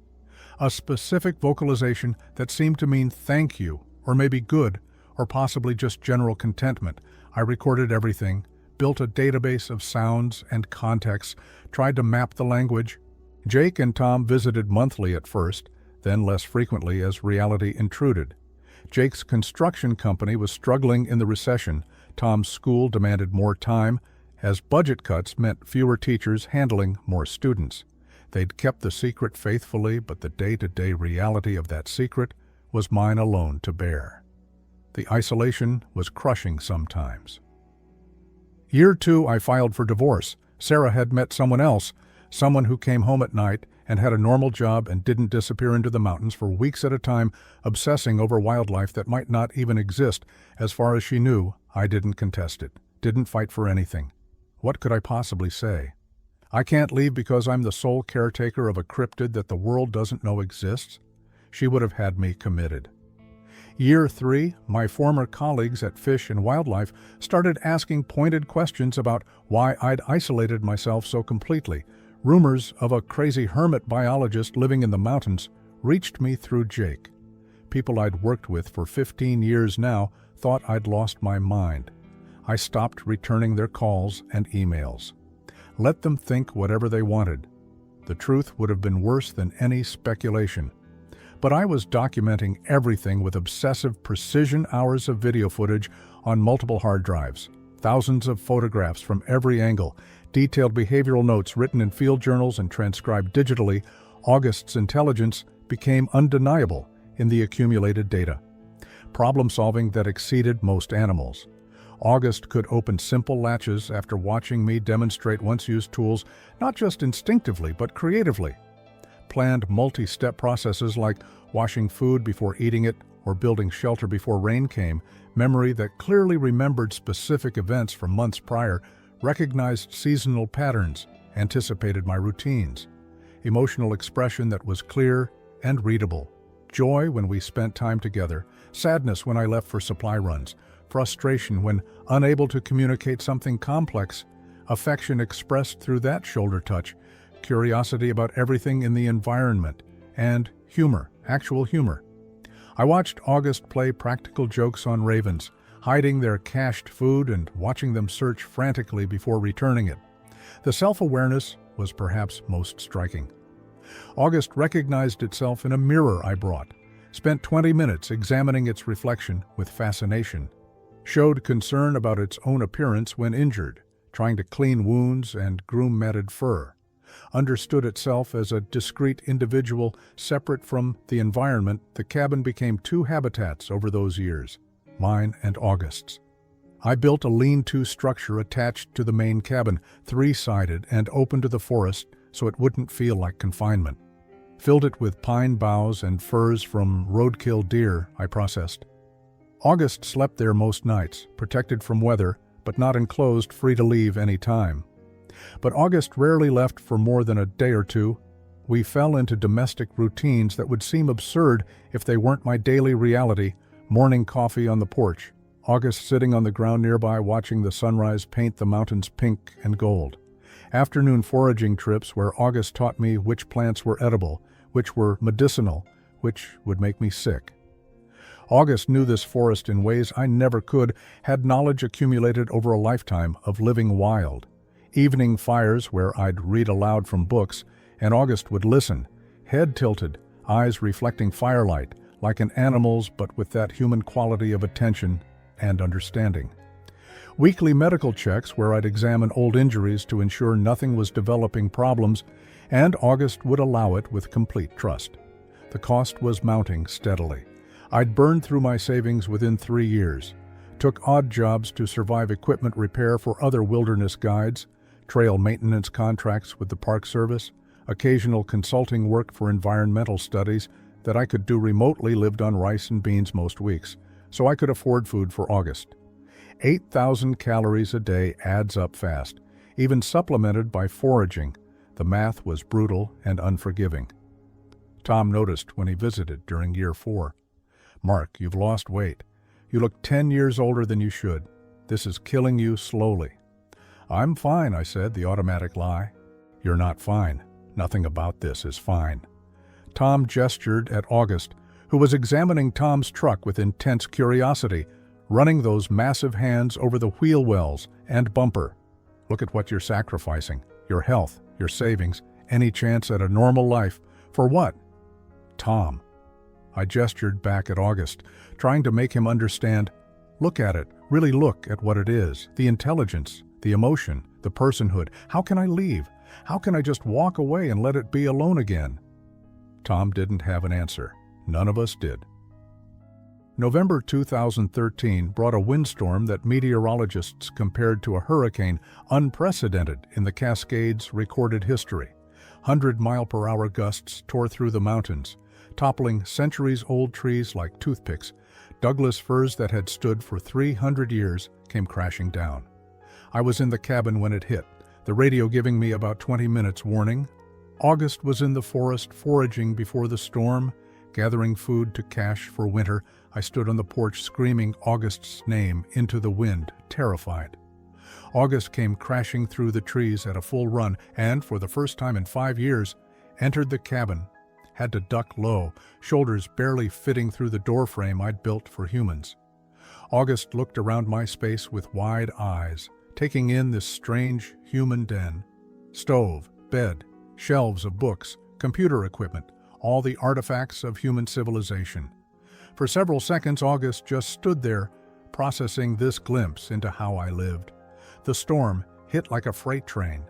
A specific vocalization that seemed to mean thank you, or maybe good, or possibly just general contentment. I recorded everything, built a database of sounds and contexts, tried to map the language. Jake and Tom visited monthly at first, then less frequently as reality intruded. Jake's construction company was struggling in the recession. Tom's school demanded more time, as budget cuts meant fewer teachers handling more students. They'd kept the secret faithfully, but the day-to-day reality of that secret was mine alone to bear. The isolation was crushing sometimes. Year 2, I filed for divorce. Sarah had met someone else, someone who came home at night and had a normal job and didn't disappear into the mountains for weeks at a time, obsessing over wildlife that might not even exist. As far as she knew, I didn't contest it, didn't fight for anything. What could I possibly say? I can't leave because I'm the sole caretaker of a cryptid that the world doesn't know exists? She would have had me committed. Year 3, my former colleagues at Fish and Wildlife started asking pointed questions about why I'd isolated myself so completely. Rumors of a crazy hermit biologist living in the mountains reached me through Jake. People I'd worked with for 15 years now thought I'd lost my mind. I stopped returning their calls and emails. Let them think whatever they wanted. The truth would have been worse than any speculation. But I was documenting everything with obsessive precision, hours of video footage on multiple hard drives, thousands of photographs from every angle, detailed behavioral notes written in field journals and transcribed digitally. August's intelligence became undeniable in the accumulated data. Problem-solving that exceeded most animals. August could open simple latches after watching me demonstrate once-used tools, not just instinctively, but creatively. Planned multi-step processes like washing food before eating it or building shelter before rain came, memory that clearly remembered specific events from months prior, recognized seasonal patterns, anticipated my routines. Emotional expression that was clear and readable. Joy when we spent time together, sadness when I left for supply runs, frustration when unable to communicate something complex, affection expressed through that shoulder touch, curiosity about everything in the environment, and humor, actual humor. I watched August play practical jokes on ravens, hiding their cached food and watching them search frantically before returning it. The self-awareness was perhaps most striking. August recognized itself in a mirror I brought, spent 20 minutes examining its reflection with fascination, showed concern about its own appearance when injured, trying to clean wounds and groom matted fur, understood itself as a discrete individual separate from the environment. The cabin became two habitats over those years, mine and August's. I built a lean-to structure attached to the main cabin, three-sided and open to the forest so it wouldn't feel like confinement. Filled it with pine boughs and furs from roadkill deer I processed. August slept there most nights, protected from weather, but not enclosed, free to leave any time. But August rarely left for more than a day or two. We fell into domestic routines that would seem absurd if they weren't my daily reality. Morning coffee on the porch, August sitting on the ground nearby watching the sunrise paint the mountains pink and gold. Afternoon foraging trips where August taught me which plants were edible, which were medicinal, which would make me sick. August knew this forest in ways I never could, had knowledge accumulated over a lifetime of living wild. Evening fires where I'd read aloud from books, and August would listen, head tilted, eyes reflecting firelight, like an animal's but with that human quality of attention and understanding. Weekly medical checks where I'd examine old injuries to ensure nothing was developing problems, and August would allow it with complete trust. The cost was mounting steadily. I'd burned through my savings within 3 years, took odd jobs to survive equipment repair for other wilderness guides, trail maintenance contracts with the Park Service, occasional consulting work for environmental studies that I could do remotely, lived on rice and beans most weeks, so I could afford food for August. 8,000 calories a day adds up fast, even supplemented by foraging. The math was brutal and unforgiving. Tom noticed when he visited during year 4. "Mark, you've lost weight. You look 10 years older than you should. This is killing you slowly." "I'm fine," I said, the automatic lie. "You're not fine. Nothing about this is fine." Tom gestured at August, who was examining Tom's truck with intense curiosity. running those massive hands over the wheel wells and bumper. Look at what you're sacrificing. Your health, your savings, any chance at a normal life. For what? Tom. I gestured back at August, trying to make him understand. Look at it. Really look at what it is. The intelligence, the emotion, the personhood. How can I leave? How can I just walk away and let it be alone again? Tom didn't have an answer. None of us did. November 2013 brought a windstorm that meteorologists compared to a hurricane unprecedented in the Cascades' recorded history. 100-mile-per-hour gusts tore through the mountains, toppling centuries-old trees like toothpicks. Douglas firs that had stood for 300 years came crashing down. I was in the cabin when it hit, the radio giving me about 20 minutes warning. August was in the forest foraging before the storm, gathering food to cache for winter. I stood on the porch screaming August's name into the wind, terrified. August came crashing through the trees at a full run and, for the first time in 5 years, entered the cabin. Had to duck low, shoulders barely fitting through the doorframe I'd built for humans. August looked around my space with wide eyes, taking in this strange human den. Stove, bed, shelves of books, computer equipment, all the artifacts of human civilization. For several seconds, August just stood there, processing this glimpse into how I lived. The storm hit like a freight train.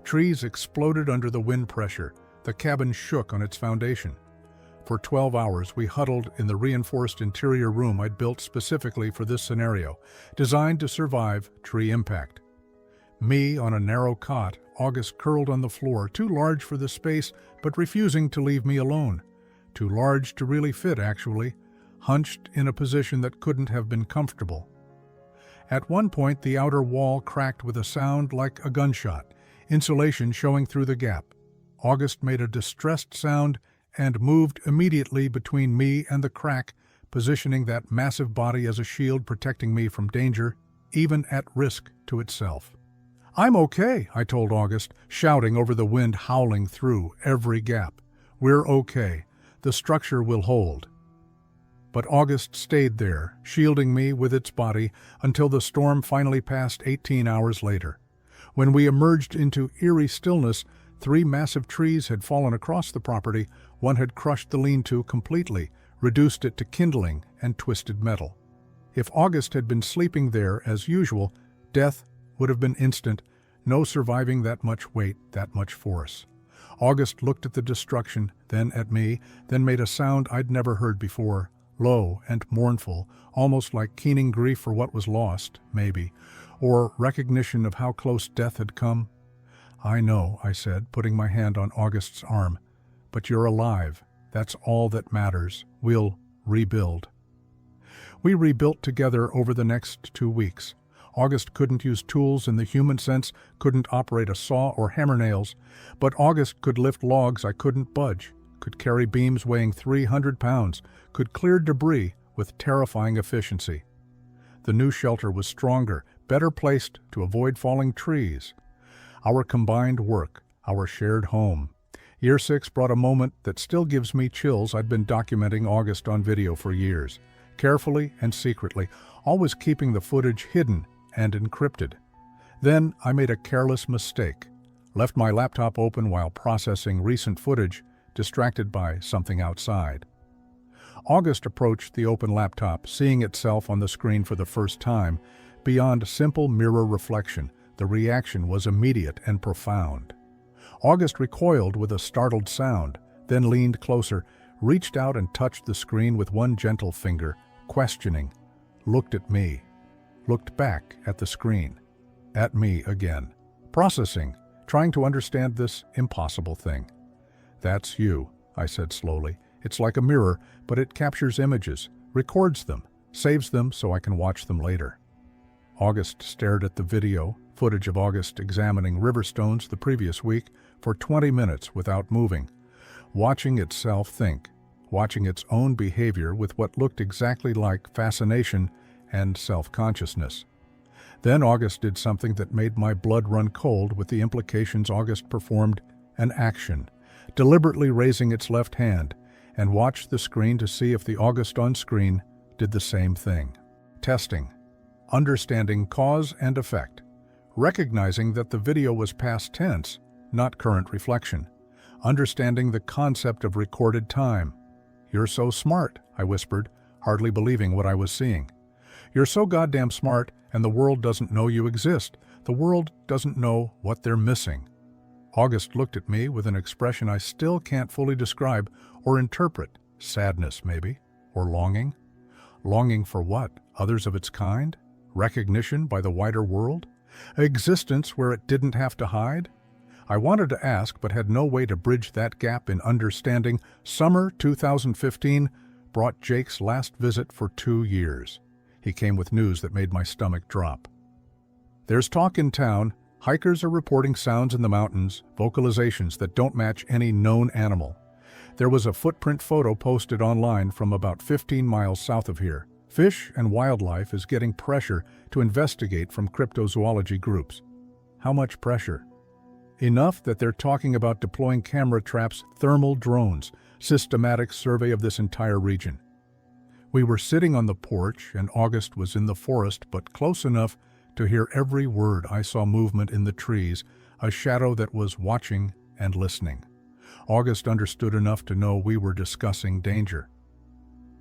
Trees exploded under the wind pressure. The cabin shook on its foundation. For 12 hours, we huddled in the reinforced interior room I'd built specifically for this scenario, designed to survive tree impact. Me on a narrow cot, August curled on the floor, too large for the space, but refusing to leave me alone. Too large to really fit, actually, hunched in a position that couldn't have been comfortable. At one point, the outer wall cracked with a sound like a gunshot, insulation showing through the gap. August made a distressed sound and moved immediately between me and the crack, positioning that massive body as a shield protecting me from danger, even at risk to itself. "I'm okay," I told August, shouting over the wind howling through every gap. "We're okay. The structure will hold." But August stayed there, shielding me with its body until the storm finally passed 18 hours later. When we emerged into eerie stillness, 3 massive trees had fallen across the property. One had crushed the lean-to completely, reduced it to kindling and twisted metal. If August had been sleeping there as usual, death would have been instant, no surviving that much weight, that much force. August looked at the destruction, then at me, then made a sound I'd never heard before, low and mournful, almost like keening grief for what was lost, maybe, or recognition of how close death had come. "I know," I said, putting my hand on August's arm, "but you're alive. That's all that matters. We'll rebuild." We rebuilt together over the next 2 weeks. August couldn't use tools in the human sense, couldn't operate a saw or hammer nails, but August could lift logs I couldn't budge, could carry beams weighing 300 pounds, could clear debris with terrifying efficiency. The new shelter was stronger, better placed to avoid falling trees. Our combined work, our shared home. Year 6 brought a moment that still gives me chills. I'd been documenting August on video for years, carefully and secretly, always keeping the footage hidden and encrypted. Then I made a careless mistake, left my laptop open while processing recent footage, distracted by something outside. August approached the open laptop, seeing itself on the screen for the first time. Beyond simple mirror reflection, the reaction was immediate and profound. August recoiled with a startled sound, then leaned closer, reached out and touched the screen with one gentle finger, questioning, looked at me, looked back at the screen, at me again, processing, trying to understand this impossible thing. "That's you," I said slowly. "It's like a mirror, but it captures images, records them, saves them so I can watch them later." August stared at the video, footage of August examining river stones the previous week, for 20 minutes without moving, watching itself think, watching its own behavior with what looked exactly like fascination and self-consciousness. Then August did something that made my blood run cold with the implications. August performed an action, deliberately raising its left hand, and watched the screen to see if the August on screen did the same thing. testing, understanding cause and effect, recognizing that the video was past tense, not current reflection, understanding the concept of recorded time. "You're so smart," I whispered, hardly believing what I was seeing. "You're so goddamn smart, and the world doesn't know you exist. The world doesn't know what they're missing." August looked at me with an expression I still can't fully describe or interpret. Sadness, maybe, or longing. Longing for what? Others of its kind? Recognition by the wider world? An existence where it didn't have to hide? I wanted to ask, but had no way to bridge that gap in understanding. Summer 2015 brought Jake's last visit for 2 years. He came with news that made my stomach drop. "There's talk in town. Hikers are reporting sounds in the mountains, vocalizations that don't match any known animal. There was a footprint photo posted online from about 15 miles south of here. Fish and Wildlife is getting pressure to investigate from cryptozoology groups." How much pressure? Enough that they're talking about deploying camera traps, thermal drones, systematic survey of this entire region. We were sitting on the porch, and August was in the forest, but close enough to hear every word. I saw movement in the trees, a shadow that was watching and listening. August understood enough to know we were discussing danger.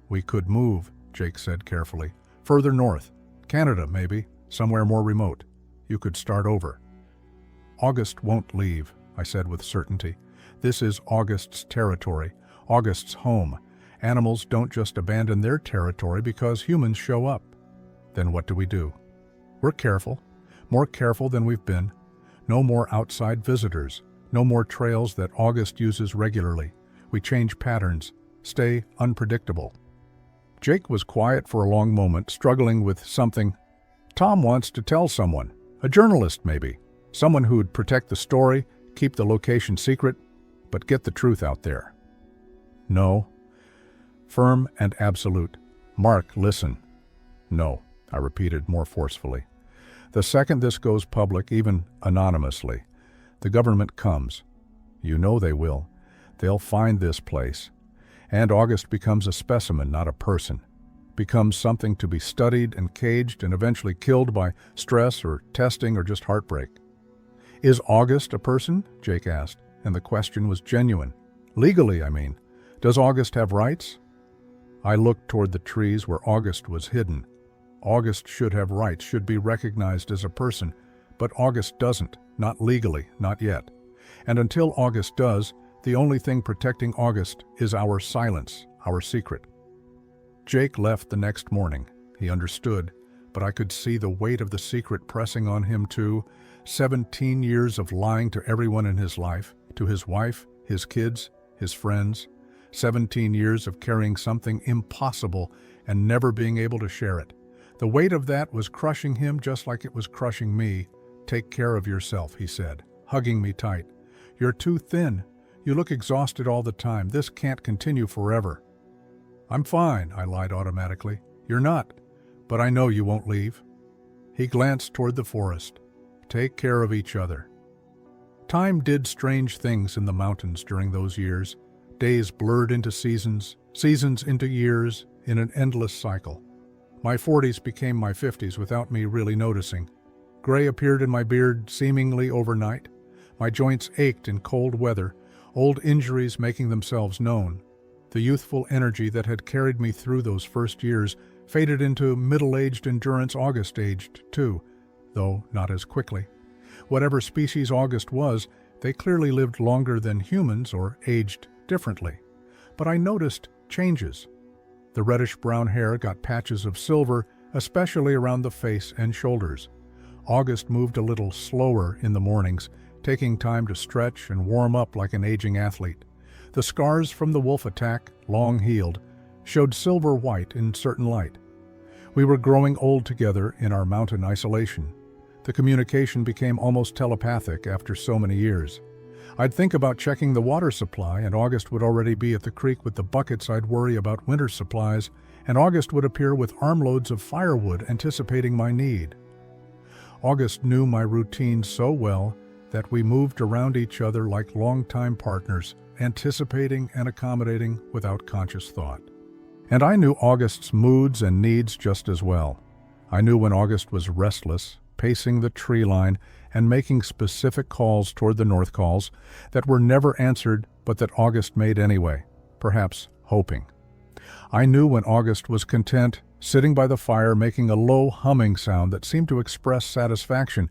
"We could move," Jake said carefully. "Further north. Canada, maybe. Somewhere more remote. You could start over." "August won't leave," I said with certainty. "This is August's territory, August's home. Animals don't just abandon their territory because humans show up." "Then what do we do?" "We're careful, more careful than we've been. No more outside visitors, no more trails that August uses regularly. We change patterns, stay unpredictable." Jake was quiet for a long moment, struggling with something. "Tom wants to tell someone, a journalist maybe, someone who'd protect the story, keep the location secret, but get the truth out there." "No." Firm and absolute. "Mark, listen." "No," I repeated more forcefully. "The second this goes public, even anonymously, the government comes. You know they will. They'll find this place. And August becomes a specimen, not a person. Becomes something to be studied and caged and eventually killed by stress or testing or just heartbreak." "Is August a person?" Jake asked, and the question was genuine. "Legally, I mean. Does August have rights?" I looked toward the trees where August was hidden. August should have rights, should be recognized as a person, but August doesn't, not legally, not yet. And until August does, the only thing protecting August is our silence, our secret. Jake left the next morning. He understood, but I could see the weight of the secret pressing on him too. 17 years of lying to everyone in his life, to his wife, his kids, his friends. 17 years of carrying something impossible and never being able to share it. The weight of that was crushing him just like it was crushing me. "Take care of yourself," he said, hugging me tight. "You're too thin. You look exhausted all the time. This can't continue forever." "I'm fine," I lied automatically. "You're not, but I know you won't leave." He glanced toward the forest. "Take care of each other." Time did strange things in the mountains during those years. Days blurred into seasons, seasons into years, in an endless cycle. My 40s became my 50s without me really noticing. Gray appeared in my beard seemingly overnight. My joints ached in cold weather, old injuries making themselves known. The youthful energy that had carried me through those first years faded into middle-aged endurance. August aged, too, though not as quickly. Whatever species August was, they clearly lived longer than humans or aged differently. But I noticed changes. The reddish-brown hair got patches of silver, especially around the face and shoulders. August moved a little slower in the mornings, taking time to stretch and warm up like an aging athlete. The scars from the wolf attack, long healed, showed silver white in certain light. We were growing old together in our mountain isolation. The communication became almost telepathic after so many years. I'd think about checking the water supply, and August would already be at the creek with the buckets. I'd worry about winter supplies, and August would appear with armloads of firewood, anticipating my need. August knew my routine so well that we moved around each other like longtime partners, anticipating and accommodating without conscious thought. And I knew August's moods and needs just as well. I knew when August was restless, pacing the tree line and making specific calls toward the north calls that were never answered but that August made anyway, perhaps hoping. I knew when August was content, sitting by the fire making a low humming sound that seemed to express satisfaction.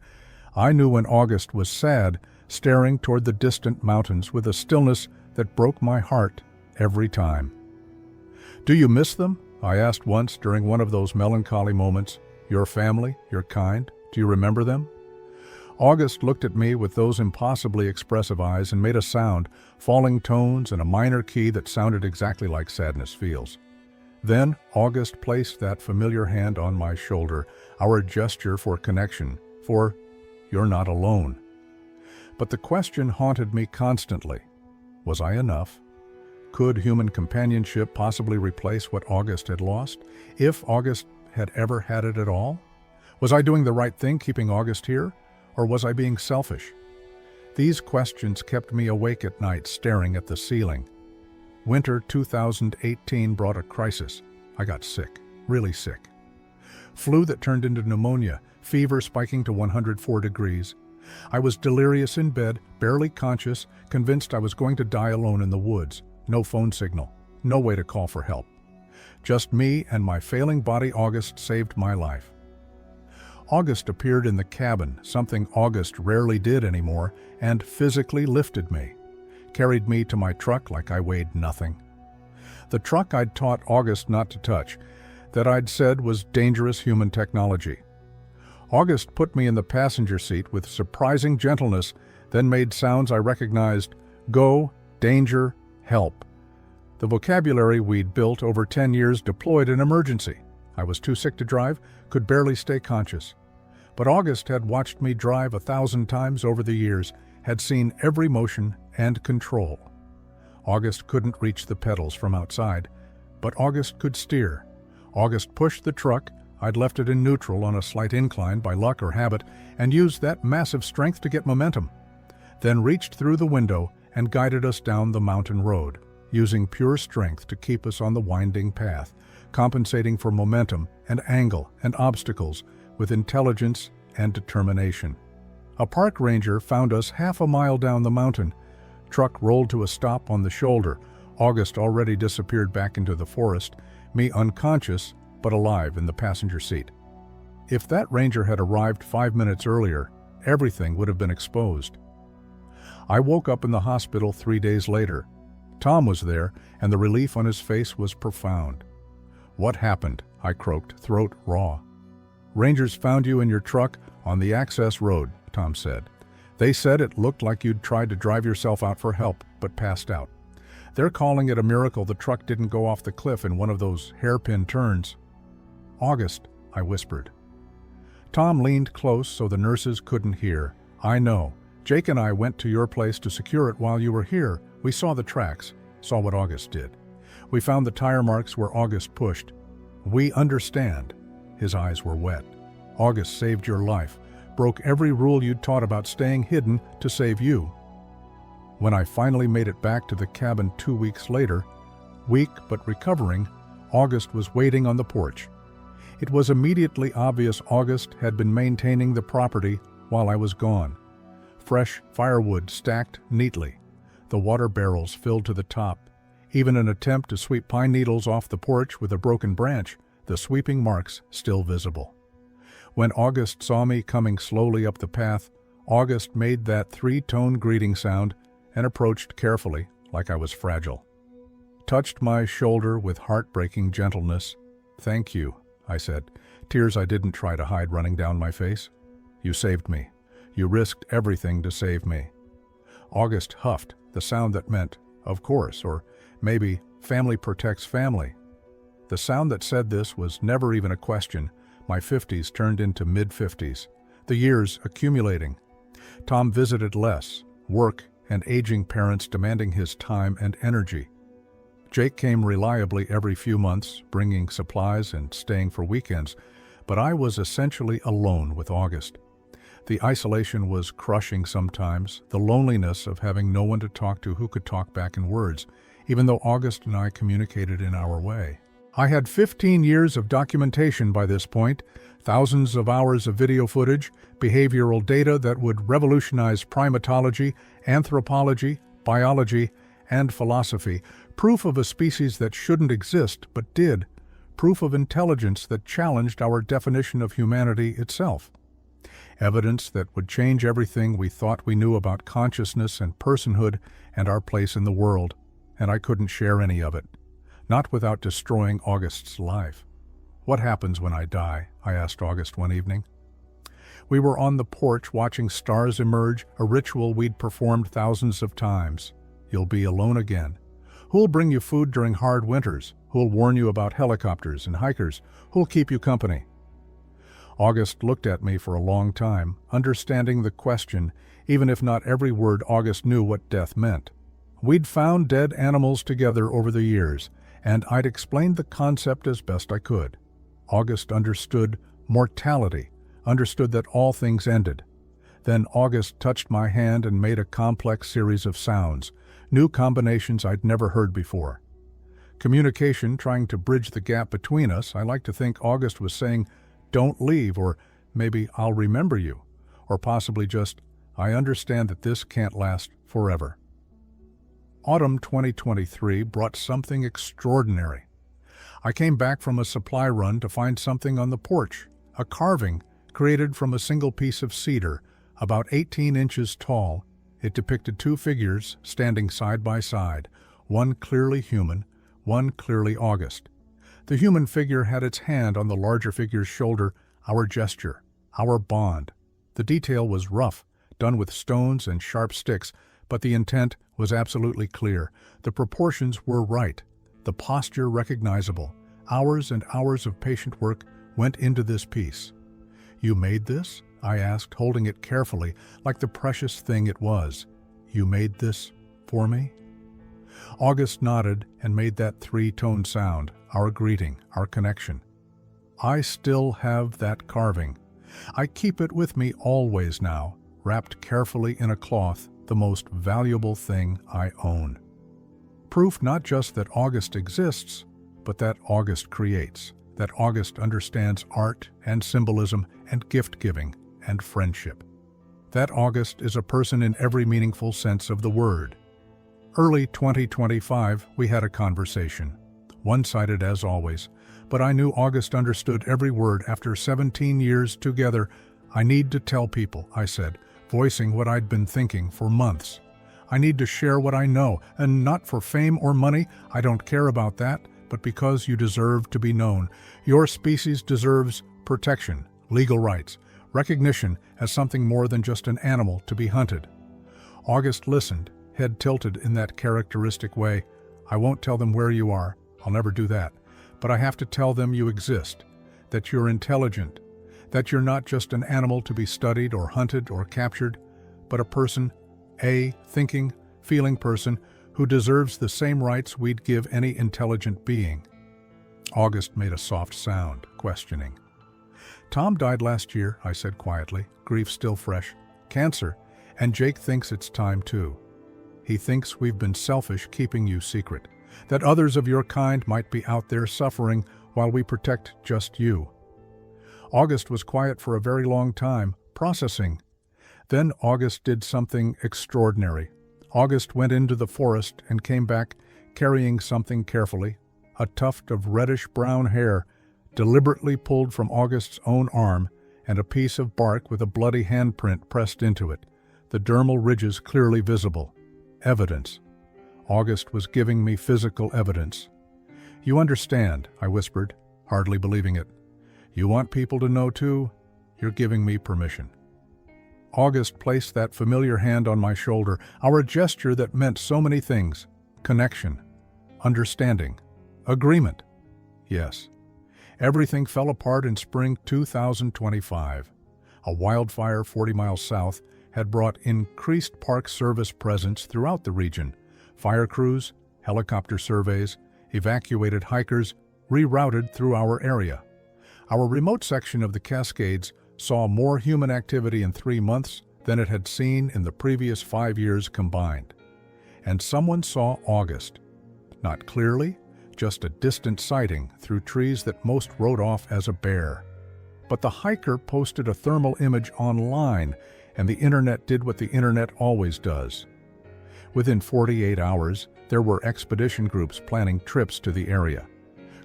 I knew when August was sad, staring toward the distant mountains with a stillness that broke my heart every time. "Do you miss them?" I asked once during one of those melancholy moments. "Your family, your kind, do you remember them?" August looked at me with those impossibly expressive eyes and made a sound, falling tones in a minor key that sounded exactly like sadness feels. Then August placed that familiar hand on my shoulder, our gesture for connection, for "you're not alone." But the question haunted me constantly. Was I enough? Could human companionship possibly replace what August had lost, if August had ever had it at all? Was I doing the right thing keeping August here, or was I being selfish? These questions kept me awake at night, staring at the ceiling. Winter 2018 brought a crisis. I got sick, really sick. Flu that turned into pneumonia, fever spiking to 104 degrees. I was delirious in bed, barely conscious, convinced I was going to die alone in the woods. No phone signal, no way to call for help. Just me and my failing body. August saved my life. August appeared in the cabin, something August rarely did anymore, and physically lifted me. Carried me to my truck like I weighed nothing. The truck I'd taught August not to touch, that I'd said was dangerous human technology. August put me in the passenger seat with surprising gentleness, then made sounds I recognized: go, danger, help. The vocabulary we'd built over 10 years deployed in emergency. I was too sick to drive, could barely stay conscious. But August had watched me drive 1,000 times over the years, had seen every motion and control. August couldn't reach the pedals from outside, but August could steer. August pushed the truck. I'd left it in neutral on a slight incline by luck or habit, and used that massive strength to get momentum. Then reached through the window and guided us down the mountain road, using pure strength to keep us on the winding path, compensating for momentum and angle and obstacles with intelligence and determination. A park ranger found us half a mile down the mountain. Truck rolled to a stop on the shoulder. August already disappeared back into the forest, me unconscious but alive in the passenger seat. If that ranger had arrived 5 minutes earlier, everything would have been exposed. I woke up in the hospital 3 days later. Tom was there, and the relief on his face was profound. "What happened?" I croaked, throat raw. "Rangers found you in your truck on the access road," Tom said. "They said it looked like you'd tried to drive yourself out for help, but passed out. They're calling it a miracle the truck didn't go off the cliff in one of those hairpin turns." "August," I whispered. Tom leaned close so the nurses couldn't hear. "I know. Jake and I went to your place to secure it while you were here. We saw the tracks, saw what August did. We found the tire marks where August pushed. We understand." His eyes were wet. "August saved your life, broke every rule you'd taught about staying hidden to save you." When I finally made it back to the cabin 2 weeks later, weak but recovering, August was waiting on the porch. It was immediately obvious August had been maintaining the property while I was gone. Fresh firewood stacked neatly, the water barrels filled to the top, even an attempt to sweep pine needles off the porch with a broken branch, the sweeping marks still visible. When August saw me coming slowly up the path, August made that 3-tone greeting sound and approached carefully, like I was fragile. Touched my shoulder with heartbreaking gentleness. "Thank you," I said, tears I didn't try to hide running down my face. "You saved me. You risked everything to save me." August huffed, the sound that meant, "Of course," or maybe, "Family protects family." The sound that said this was never even a question. My 50s turned into mid-50s, the years accumulating. Tom visited less, work and aging parents demanding his time and energy. Jake came reliably every few months, bringing supplies and staying for weekends, but I was essentially alone with August. The isolation was crushing sometimes, the loneliness of having no one to talk to who could talk back in words, even though August and I communicated in our way. I had 15 years of documentation by this point, thousands of hours of video footage, behavioral data that would revolutionize primatology, anthropology, biology, and philosophy, proof of a species that shouldn't exist but did, proof of intelligence that challenged our definition of humanity itself. Evidence that would change everything we thought we knew about consciousness and personhood and our place in the world, and I couldn't share any of it. Not without destroying August's life. "What happens when I die?" I asked August one evening. We were on the porch watching stars emerge, a ritual we'd performed thousands of times. "You'll be alone again. Who'll bring you food during hard winters? Who'll warn you about helicopters and hikers? Who'll keep you company?" August looked at me for a long time, understanding the question, even if not every word August knew what death meant. We'd found dead animals together over the years, and I'd explained the concept as best I could. August understood mortality, understood that all things ended. Then August touched my hand and made a complex series of sounds, new combinations I'd never heard before. Communication trying to bridge the gap between us, I like to think August was saying, "Don't leave," or maybe "I'll remember you," or possibly just, "I understand that this can't last forever." Autumn 2023 brought something extraordinary. I came back from a supply run to find something on the porch, a carving created from a single piece of cedar, about 18 inches tall. It depicted two figures standing side by side, one clearly human, one clearly August. The human figure had its hand on the larger figure's shoulder, our gesture, our bond. The detail was rough, done with stones and sharp sticks, but the intent was absolutely clear. The proportions were right, the posture recognizable. Hours and hours of patient work went into this piece. "You made this?" I asked, holding it carefully, like the precious thing it was. "You made this for me?" August nodded and made that three-tone sound, our greeting, our connection. I still have that carving. I keep it with me always now, wrapped carefully in a cloth, the most valuable thing I own. Proof not just that August exists, but that August creates, that August understands art and symbolism and gift-giving and friendship. That August is a person in every meaningful sense of the word. Early 2025, we had a conversation. One-sided as always, but I knew August understood every word. After 17 years together, "I need to tell people," I said, voicing what I'd been thinking for months. "I need to share what I know, and not for fame or money. I don't care about that, but because you deserve to be known. Your species deserves protection, legal rights, recognition as something more than just an animal to be hunted." August listened, head tilted in that characteristic way. "I won't tell them where you are. I'll never do that. But I have to tell them you exist, that you're intelligent, that you're not just an animal to be studied or hunted or captured, but a person, a thinking, feeling person who deserves the same rights we'd give any intelligent being." August made a soft sound, questioning. "Tom died last year," I said quietly, grief still fresh. "Cancer, and Jake thinks it's time too. He thinks we've been selfish keeping you secret, that others of your kind might be out there suffering while we protect just you." August was quiet for a very long time, processing. Then August did something extraordinary. August went into the forest and came back carrying something carefully, a tuft of reddish-brown hair, deliberately pulled from August's own arm, and a piece of bark with a bloody handprint pressed into it, the dermal ridges clearly visible. Evidence. August was giving me physical evidence. "You understand," I whispered, hardly believing it. "You want people to know too? You're giving me permission." August placed that familiar hand on my shoulder, our gesture that meant so many things. Connection, understanding, agreement. Yes. Everything fell apart in spring 2025. A wildfire 40 miles south had brought increased Park Service presence throughout the region. Fire crews, helicopter surveys, evacuated hikers rerouted through our area. Our remote section of the Cascades saw more human activity in 3 months than it had seen in the previous 5 years combined. And someone saw August. Not clearly, just a distant sighting through trees that most wrote off as a bear. But the hiker posted a thermal image online, and the internet did what the internet always does. Within 48 hours, there were expedition groups planning trips to the area.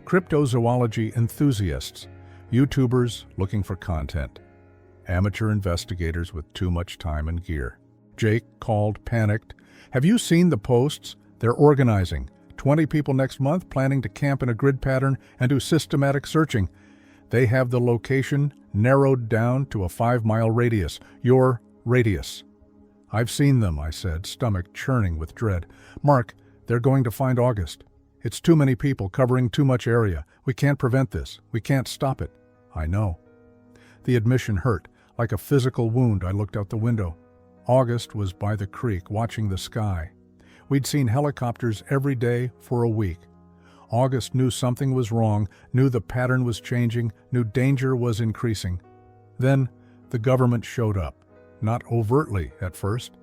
Cryptozoology enthusiasts, YouTubers looking for content, amateur investigators with too much time and gear. Jake called, panicked. "Have you seen the posts? They're organizing. 20 people next month planning to camp in a grid pattern and do systematic searching. They have the location narrowed down to a 5-mile radius. Your radius." "I've seen them," I said, stomach churning with dread. "Mark, they're going to find August. It's too many people covering too much area. We can't prevent this. We can't stop it." "I know." The admission hurt. Like a physical wound, I looked out the window. August was by the creek, watching the sky. We'd seen helicopters every day for a week. August knew something was wrong, knew the pattern was changing, knew danger was increasing. Then the government showed up. Not overtly at first.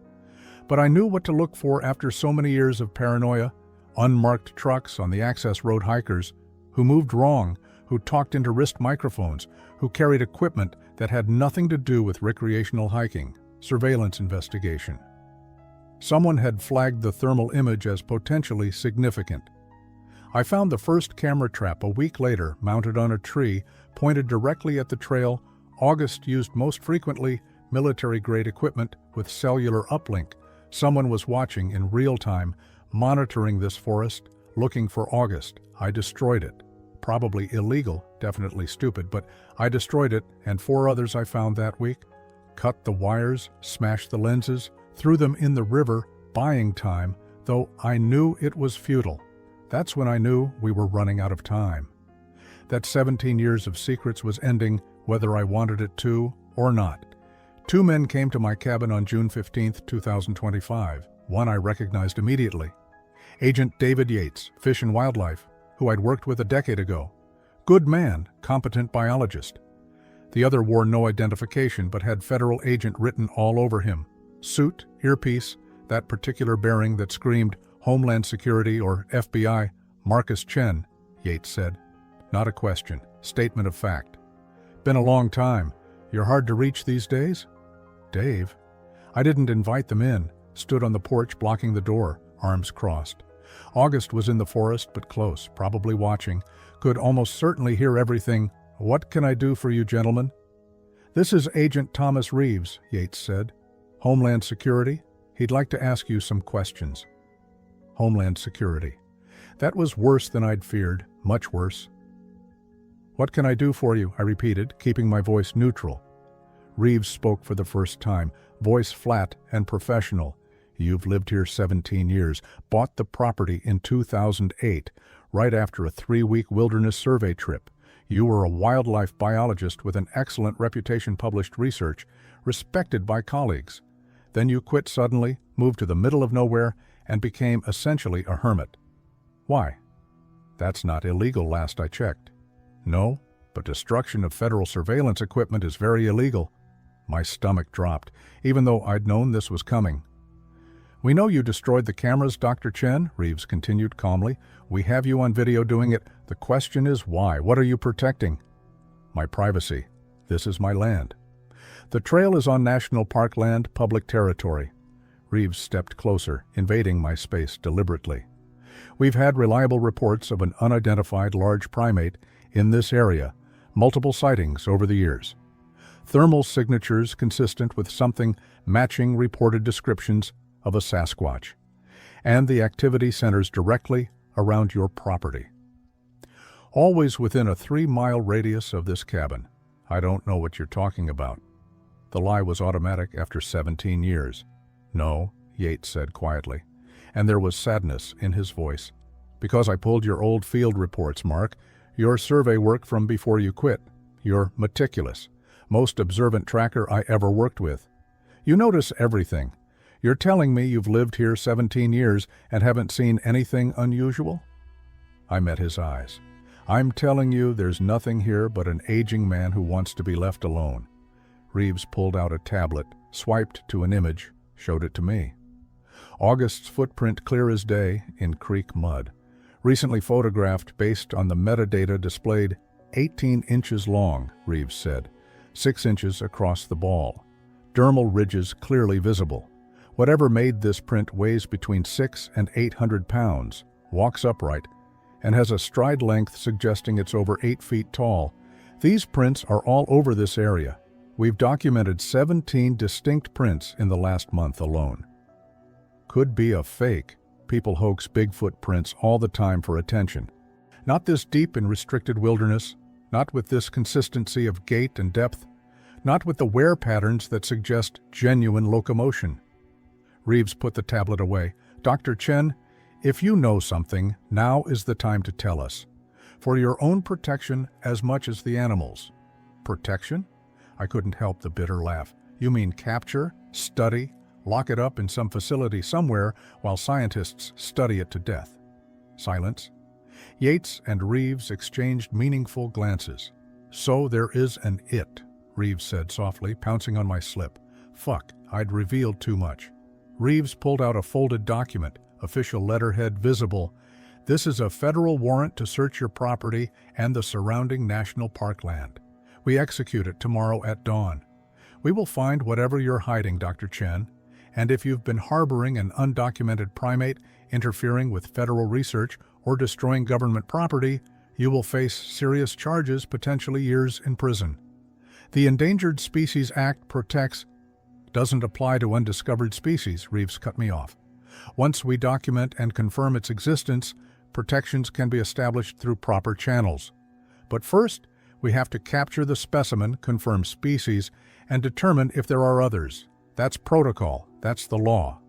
But I knew what to look for after so many years of paranoia. Unmarked trucks on the access road, hikers who moved wrong, who talked into wrist microphones, who carried equipment that had nothing to do with recreational hiking, surveillance investigation. Someone had flagged the thermal image as potentially significant. I found the first camera trap a week later, mounted on a tree, pointed directly at the trail August used most frequently, military-grade equipment with cellular uplink. Someone was watching in real time, monitoring this forest, looking for August. I destroyed it. Probably illegal, definitely stupid, but I destroyed it, and 4 others I found that week. Cut the wires, smashed the lenses, threw them in the river, buying time, though I knew it was futile. That's when I knew we were running out of time. That 17 years of secrets was ending, whether I wanted it to or not. 2 men came to my cabin on June 15, 2025. One I recognized immediately. Agent David Yates, Fish and Wildlife, who I'd worked with a decade ago. Good man, competent biologist. The other wore no identification but had federal agent written all over him. Suit, earpiece, that particular bearing that screamed Homeland Security or FBI. "Marcus Chen," Yates said. "Not a question, statement of fact." "Been a long time. You're hard to reach these days?" "Dave?" I didn't invite them in, stood on the porch blocking the door, arms crossed. August was in the forest but close, probably watching, could almost certainly hear everything. "What can I do for you, gentlemen?" "This is Agent Thomas Reeves," Yates said. "Homeland Security? He'd like to ask you some questions." Homeland Security. That was worse than I'd feared, much worse. "What can I do for you?" I repeated, keeping my voice neutral. Reeves spoke for the first time, voice flat and professional. "You've lived here 17 years, bought the property in 2008, right after a 3-week wilderness survey trip. You were a wildlife biologist with an excellent reputation, published research, respected by colleagues. Then you quit suddenly, moved to the middle of nowhere, and became essentially a hermit. Why?" "That's not illegal, last I checked." "No, but destruction of federal surveillance equipment is very illegal." My stomach dropped, even though I'd known this was coming. "We know you destroyed the cameras, Dr. Chen," Reeves continued calmly. "We have you on video doing it. The question is why? What are you protecting?" "My privacy. This is my land." "The trail is on national park land, public territory." Reeves stepped closer, invading my space deliberately. "We've had reliable reports of an unidentified large primate in this area, multiple sightings over the years. Thermal signatures consistent with something matching reported descriptions of a Sasquatch. And the activity centers directly around your property. Always within a 3-mile radius of this cabin." "I don't know what you're talking about." The lie was automatic after 17 years. "No," Yates said quietly, and there was sadness in his voice. "Because I pulled your old field reports, Mark. Your survey work from before you quit. You're meticulous. Most observant tracker I ever worked with. You notice everything. You're telling me you've lived here 17 years and haven't seen anything unusual?" I met his eyes. "I'm telling you there's nothing here but an aging man who wants to be left alone." Reeves pulled out a tablet, swiped to an image, showed it to me. August's footprint clear as day in creek mud. Recently photographed based on the metadata displayed 18 inches long, Reeves said, 6 inches across the ball. Dermal ridges clearly visible. Whatever made this print weighs between 6 and 800 pounds, walks upright, and has a stride length suggesting it's over 8 feet tall. These prints are all over this area. We've documented 17 distinct prints in the last month alone. Could be a fake. People hoax Bigfoot prints all the time for attention. Not this deep in restricted wilderness, not with this consistency of gait and depth, not with the wear patterns that suggest genuine locomotion. Reeves put the tablet away. Dr. Chen, if you know something, now is the time to tell us. For your own protection as much as the animals. Protection? I couldn't help the bitter laugh. You mean capture, study, lock it up in some facility somewhere while scientists study it to death. Silence. Yates and Reeves exchanged meaningful glances. So there is an it, Reeves said softly, pouncing on my slip. Fuck, I'd revealed too much. Reeves pulled out a folded document, official letterhead visible. This is a federal warrant to search your property and the surrounding national park land. We execute it tomorrow at dawn. We will find whatever you're hiding, Dr. Chen, and if you've been harboring an undocumented primate, interfering with federal research, or destroying government property, you will face serious charges, potentially years in prison. The Endangered Species Act doesn't apply to undiscovered species, Reeves cut me off. Once we document and confirm its existence, protections can be established through proper channels. But first, we have to capture the specimen, confirm species, and determine if there are others. That's protocol. That's the law.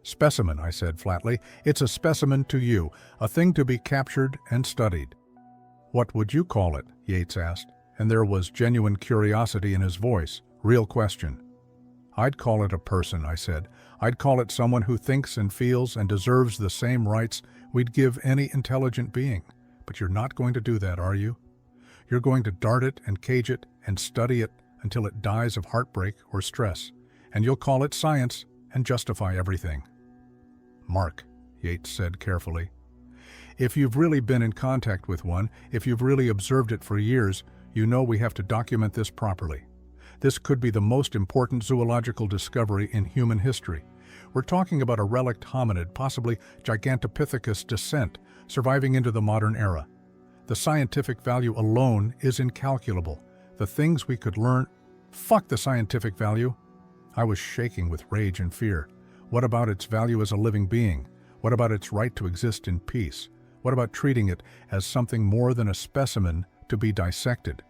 Specimen, I said flatly. It's a specimen to you, a thing to be captured and studied. What would you call it? Yates asked, and there was genuine curiosity in his voice. Real question. I'd call it a person, I said. I'd call it someone who thinks and feels and deserves the same rights we'd give any intelligent being. But you're not going to do that, are you? You're going to dart it and cage it and study it until it dies of heartbreak or stress, and you'll call it science and justify everything. Mark, Yates said carefully. If you've really been in contact with one, if you've really observed it for years, you know we have to document this properly. This could be the most important zoological discovery in human history. We're talking about a relict hominid, possibly Gigantopithecus descent, surviving into the modern era. The scientific value alone is incalculable. The things we could learn— Fuck the scientific value! I was shaking with rage and fear. What about its value as a living being? What about its right to exist in peace? What about treating it as something more than a specimen to be dissected?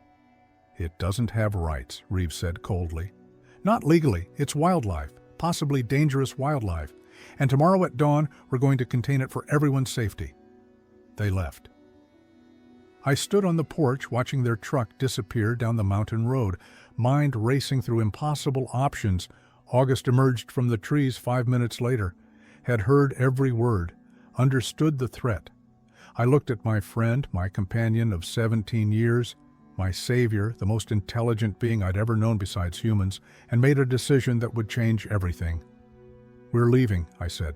It doesn't have rights, Reeves said coldly. Not legally. It's wildlife, possibly dangerous wildlife. And tomorrow at dawn, we're going to contain it for everyone's safety. They left. I stood on the porch watching their truck disappear down the mountain road, mind racing through impossible options. August emerged from the trees 5 minutes later, had heard every word, understood the threat. I looked at my friend, my companion of 17 years, my savior, the most intelligent being I'd ever known besides humans, and made a decision that would change everything. We're leaving, I said.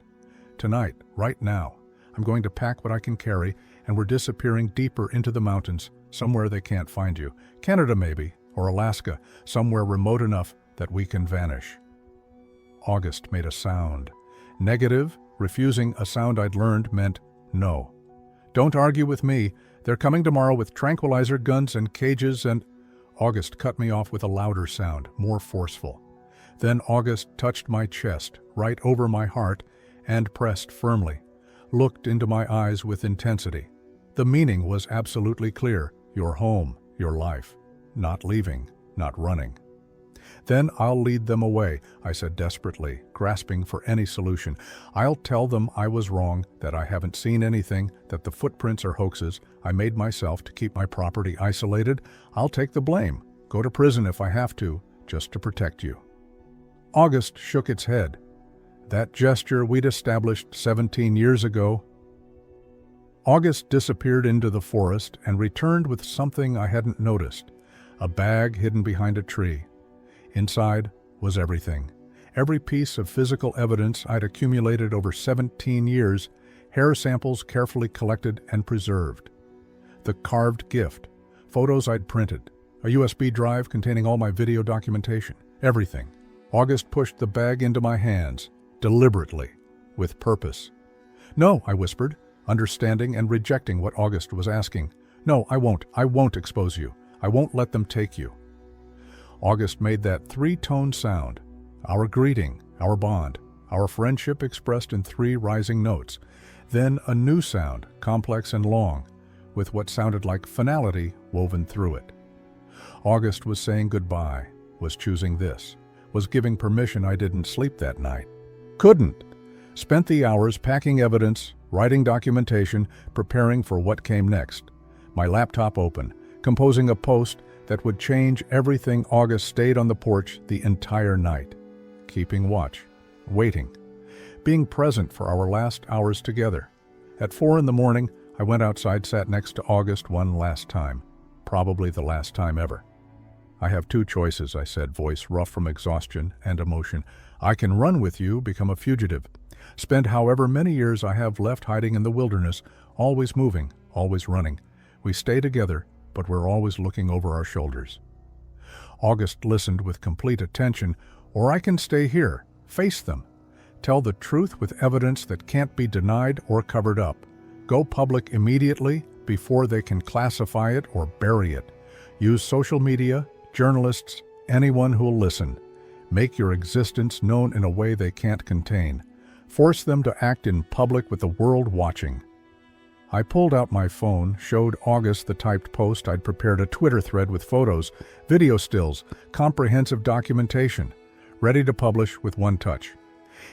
Tonight, right now. I'm going to pack what I can carry, and we're disappearing deeper into the mountains, somewhere they can't find you. Canada maybe, or Alaska, somewhere remote enough that we can vanish. August made a sound. Negative, refusing a sound I'd learned meant no. Don't argue with me. They're coming tomorrow with tranquilizer guns and cages and— August cut me off with a louder sound, more forceful. Then August touched my chest, right over my heart, and pressed firmly, looked into my eyes with intensity. The meaning was absolutely clear. Your home, your life. Not leaving, not running. Then I'll lead them away, I said desperately, grasping for any solution. I'll tell them I was wrong, that I haven't seen anything, that the footprints are hoaxes I made myself to keep my property isolated. I'll take the blame, go to prison if I have to, just to protect you. August shook its head. That gesture we'd established 17 years ago. August disappeared into the forest and returned with something I hadn't noticed, a bag hidden behind a tree. Inside was everything. Every piece of physical evidence I'd accumulated over 17 years hair samples carefully collected and preserved. The carved gift, photos I'd printed, a USB drive containing all my video documentation, everything. August pushed the bag into my hands, deliberately, with purpose. "No," I whispered, understanding and rejecting what August was asking. "No, I won't expose you. I won't let them take you." August made that three-tone sound, our greeting, our bond, our friendship expressed in three rising notes. Then a new sound, complex and long, with what sounded like finality woven through it. August was saying goodbye, was choosing this, was giving permission I didn't sleep that night. Couldn't. Spent the hours packing evidence, writing documentation, preparing for what came next. My laptop open, composing a post that would change everything. August stayed on the porch the entire night, keeping watch, waiting, being present for our last hours together. At 4 a.m, I went outside, sat next to August one last time, probably the last time ever. "I have two choices," I said, voice rough from exhaustion and emotion. "I can run with you, become a fugitive, spend however many years I have left hiding in the wilderness, always moving, always running. We stay together, but we're always looking over our shoulders." August listened with complete attention. "Or I can stay here, face them, tell the truth with evidence that can't be denied or covered up, go public immediately before they can classify it or bury it. Use social media, journalists, anyone who'll listen. Make your existence known in a way they can't contain. Force them to act in public with the world watching." I pulled out my phone, showed August the typed post I'd prepared, a Twitter thread with photos, video stills, comprehensive documentation, ready to publish with one touch.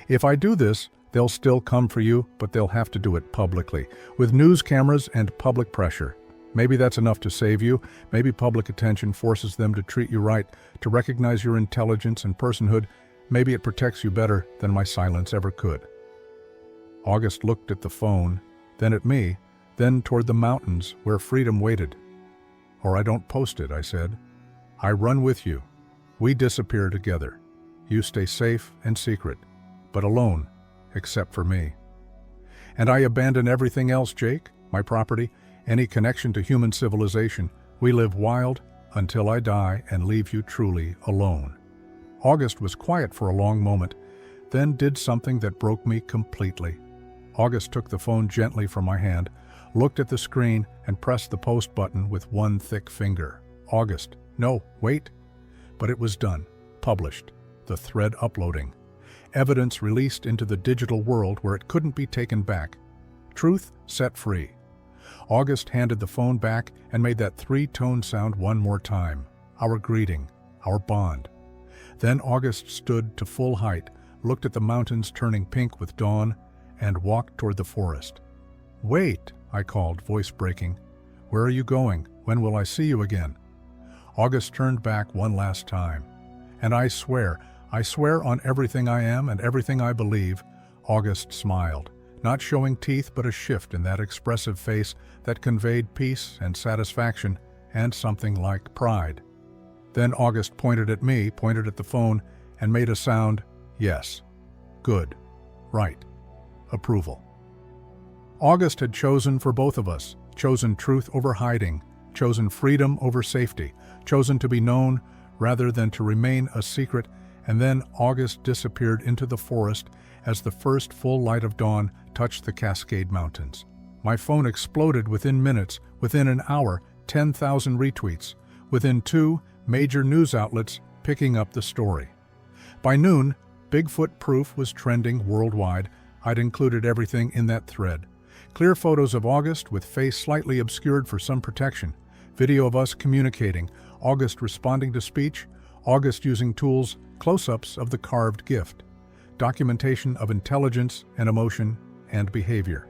"If I do this, they'll still come for you, but they'll have to do it publicly, with news cameras and public pressure. Maybe that's enough to save you. Maybe public attention forces them to treat you right, to recognize your intelligence and personhood. Maybe it protects you better than my silence ever could." August looked at the phone, then at me, then toward the mountains where freedom waited. "Or I don't post it," I said. "I run with you. We disappear together. You stay safe and secret, but alone, except for me. And I abandon everything else, Jake, my property, any connection to human civilization. We live wild until I die and leave you truly alone." August was quiet for a long moment, then did something that broke me completely. August took the phone gently from my hand, looked at the screen, and pressed the post button with one thick finger. "August, no, wait." But it was done, published, the thread uploading. Evidence released into the digital world where it couldn't be taken back. Truth set free. August handed the phone back and made that three-tone sound one more time. Our greeting, our bond. Then August stood to full height, looked at the mountains turning pink with dawn, and walked toward the forest. "Wait," I called, voice breaking. "Where are you going? When will I see you again?" August turned back one last time. "And I swear on everything I am and everything I believe." August smiled, not showing teeth but a shift in that expressive face that conveyed peace and satisfaction and something like pride. Then August pointed at me, pointed at the phone, and made a sound, yes, good, right, approval. August had chosen for both of us, chosen truth over hiding, chosen freedom over safety, chosen to be known rather than to remain a secret. And then August disappeared into the forest as the first full light of dawn touched the Cascade Mountains. My phone exploded within minutes, within an hour, 10,000 retweets, within 2 major news outlets picking up the story. By noon, Bigfoot proof was trending worldwide. I'd included everything in that thread. Clear photos of August with face slightly obscured for some protection, video of us communicating, August responding to speech, August using tools, close-ups of the carved gift, documentation of intelligence and emotion and behavior.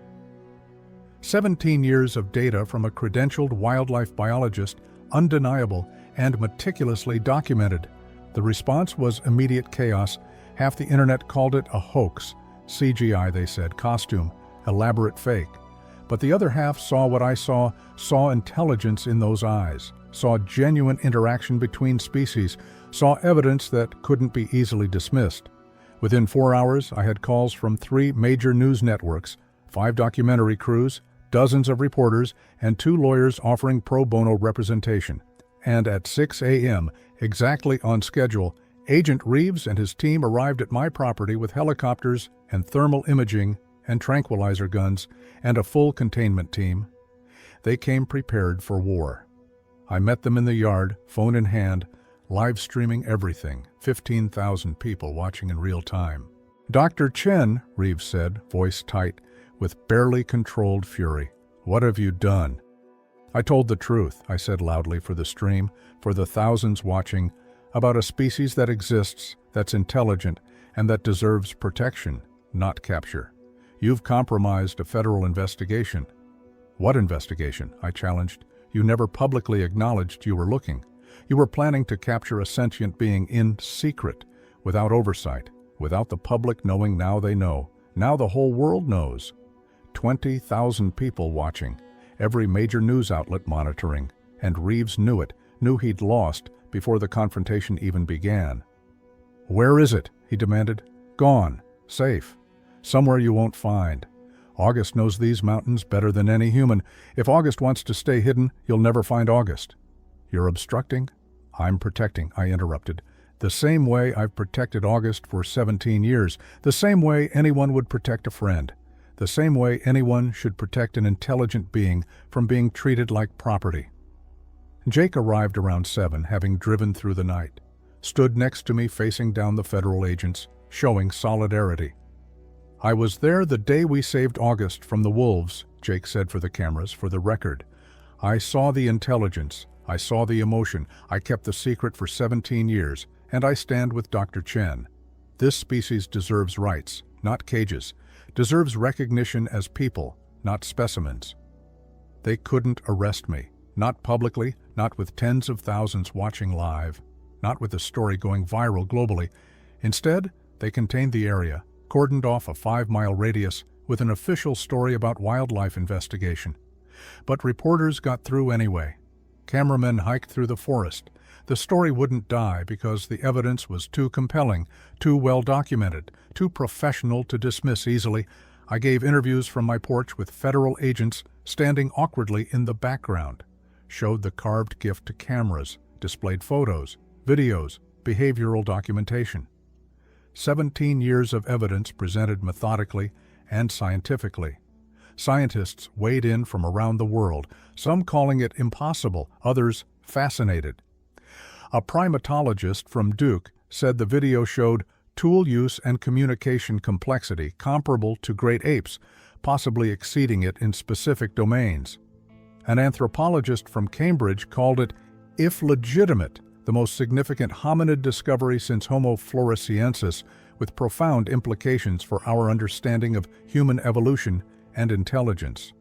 17 years of data from a credentialed wildlife biologist, undeniable and meticulously documented. The response was immediate chaos. Half the internet called it a hoax, CGI, they said, costume, elaborate fake. But the other half saw what I saw intelligence in those eyes, saw genuine interaction between species, saw evidence that couldn't be easily dismissed. Within 4 hours, I had calls from 3 major news networks, 5 documentary crews, dozens of reporters, and 2 lawyers offering pro bono representation. And at 6 a.m., exactly on schedule, Agent Reeves and his team arrived at my property with helicopters and thermal imaging and tranquilizer guns and a full containment team. They came prepared for war. I met them in the yard, phone in hand, live streaming everything, 15,000 people watching in real time. "Dr. Chen," Reeves said, voice tight, with barely controlled fury, "what have you done?" I told the truth, I said loudly for the stream, for the thousands watching, about a species that exists, that's intelligent, and that deserves protection, not capture. You've compromised a federal investigation. What investigation? I challenged. You never publicly acknowledged you were looking. You were planning to capture a sentient being in secret, without oversight, without the public knowing. Now they know. Now the whole world knows. 20,000 people watching, every major news outlet monitoring, and Reeves knew it, knew he'd lost before the confrontation even began. "Where is it?" he demanded. "Gone. Safe. Somewhere you won't find. August knows these mountains better than any human. If August wants to stay hidden, you'll never find August." "You're obstructing?" "I'm protecting," I interrupted. "The same way I've protected August for 17 years. The same way anyone would protect a friend. The same way anyone should protect an intelligent being from being treated like property." Jake arrived around 7, having driven through the night. Stood next to me facing down the federal agents, showing solidarity. "I was there the day we saved August from the wolves," Jake said for the cameras, for the record. "I saw the intelligence. I saw the emotion. I kept the secret for 17 years, and I stand with Dr. Chen. This species deserves rights, not cages. Deserves recognition as people, not specimens. They couldn't arrest me. Not publicly, not with tens of thousands watching live, not with the story going viral globally. Instead, they contained the area, cordoned off a 5-mile radius with an official story about wildlife investigation. But reporters got through anyway. Cameramen hiked through the forest. The story wouldn't die because the evidence was too compelling, too well documented, too professional to dismiss easily. I gave interviews from my porch with federal agents standing awkwardly in the background. Showed the carved gift to cameras, displayed photos, videos, behavioral documentation. 17 years of evidence presented methodically and scientifically. Scientists weighed in from around the world, some calling it impossible, others fascinated. A primatologist from Duke said the video showed tool use and communication complexity comparable to great apes, possibly exceeding it in specific domains. An anthropologist from Cambridge called it, if legitimate, the most significant hominid discovery since Homo floresiensis, with profound implications for our understanding of human evolution and intelligence.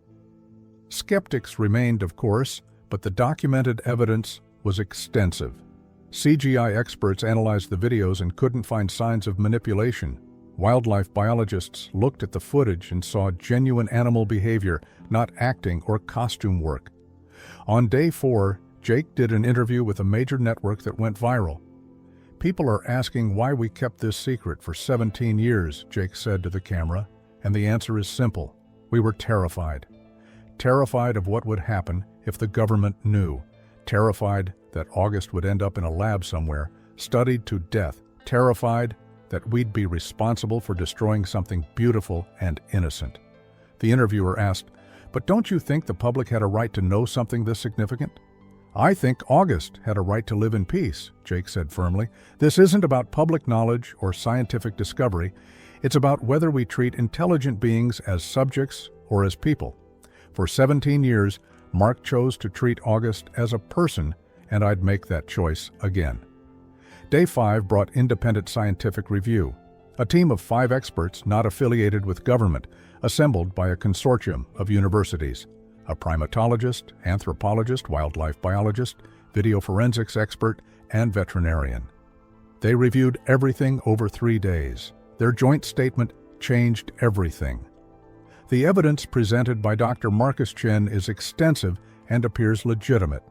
Skeptics remained, of course, but the documented evidence was extensive. CGI experts analyzed the videos and couldn't find signs of manipulation. Wildlife biologists looked at the footage and saw genuine animal behavior, not acting or costume work. On day 4, Jake did an interview with a major network that went viral. "People are asking why we kept this secret for 17 years, Jake said to the camera, and the answer is simple. We were terrified. Terrified of what would happen if the government knew. Terrified that August would end up in a lab somewhere, studied to death. Terrified that we'd be responsible for destroying something beautiful and innocent." The interviewer asked, "But don't you think the public had a right to know something this significant?" "I think August had a right to live in peace," Jake said firmly. "This isn't about public knowledge or scientific discovery. It's about whether we treat intelligent beings as subjects or as people. For 17 years, Mark chose to treat August as a person, and I'd make that choice again." Day 5 brought independent scientific review. A team of 5 experts not affiliated with government, assembled by a consortium of universities. A primatologist, anthropologist, wildlife biologist, video forensics expert, and veterinarian. They reviewed everything over 3 days. Their joint statement changed everything. The evidence presented by Dr. Marcus Chen is extensive and appears legitimate.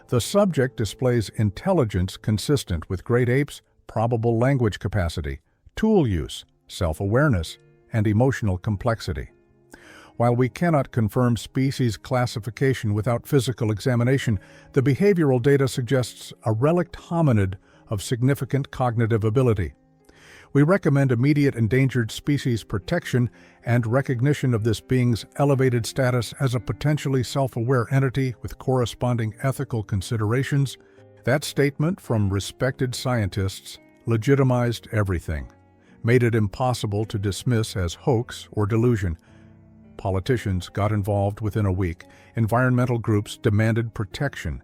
The subject displays intelligence consistent with great apes, probable language capacity, tool use, self-awareness, and emotional complexity. While we cannot confirm species classification without physical examination, the behavioral data suggests a relict hominid of significant cognitive ability. We recommend immediate endangered species protection and recognition of this being's elevated status as a potentially self-aware entity with corresponding ethical considerations. That statement from respected scientists legitimized everything, made it impossible to dismiss as hoax or delusion. Politicians got involved within a week. Environmental groups demanded protection.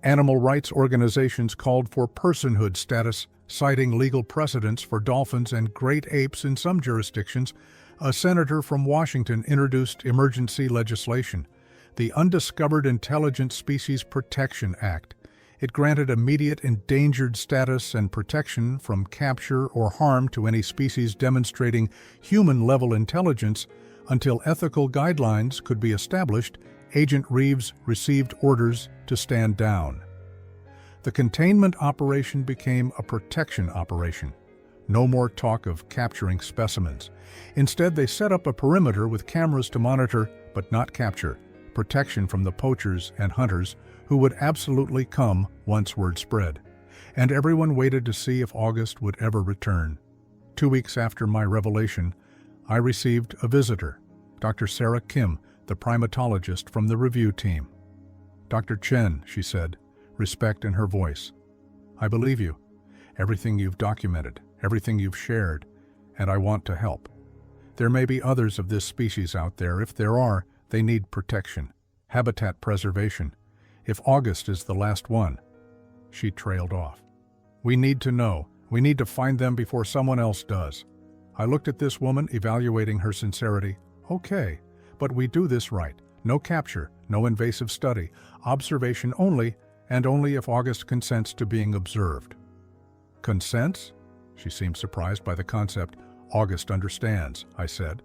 Animal rights organizations called for personhood status, citing legal precedents for dolphins and great apes in some jurisdictions. A senator from Washington introduced emergency legislation, the Undiscovered Intelligent Species Protection Act. It granted immediate endangered status and protection from capture or harm to any species demonstrating human-level intelligence. Until ethical guidelines could be established, Agent Reeves received orders to stand down. The containment operation became a protection operation. No more talk of capturing specimens. Instead, they set up a perimeter with cameras to monitor, but not capture, protection from the poachers and hunters who would absolutely come once word spread. And everyone waited to see if August would ever return. 2 weeks after my revelation, I received a visitor, Dr. Sarah Kim, the primatologist from the review team. "Dr. Chen," she said, respect in her voice. "I believe you. Everything you've documented, everything you've shared, and I want to help. There may be others of this species out there. If there are, they need protection, habitat preservation. If August is the last one." She trailed off. "We need to know. We need to find them before someone else does." I looked at this woman, evaluating her sincerity. Okay, but we do this right. No capture, no invasive study, observation only, and only if August consents to being observed. "Consents?" She seemed surprised by the concept. "August understands," I said.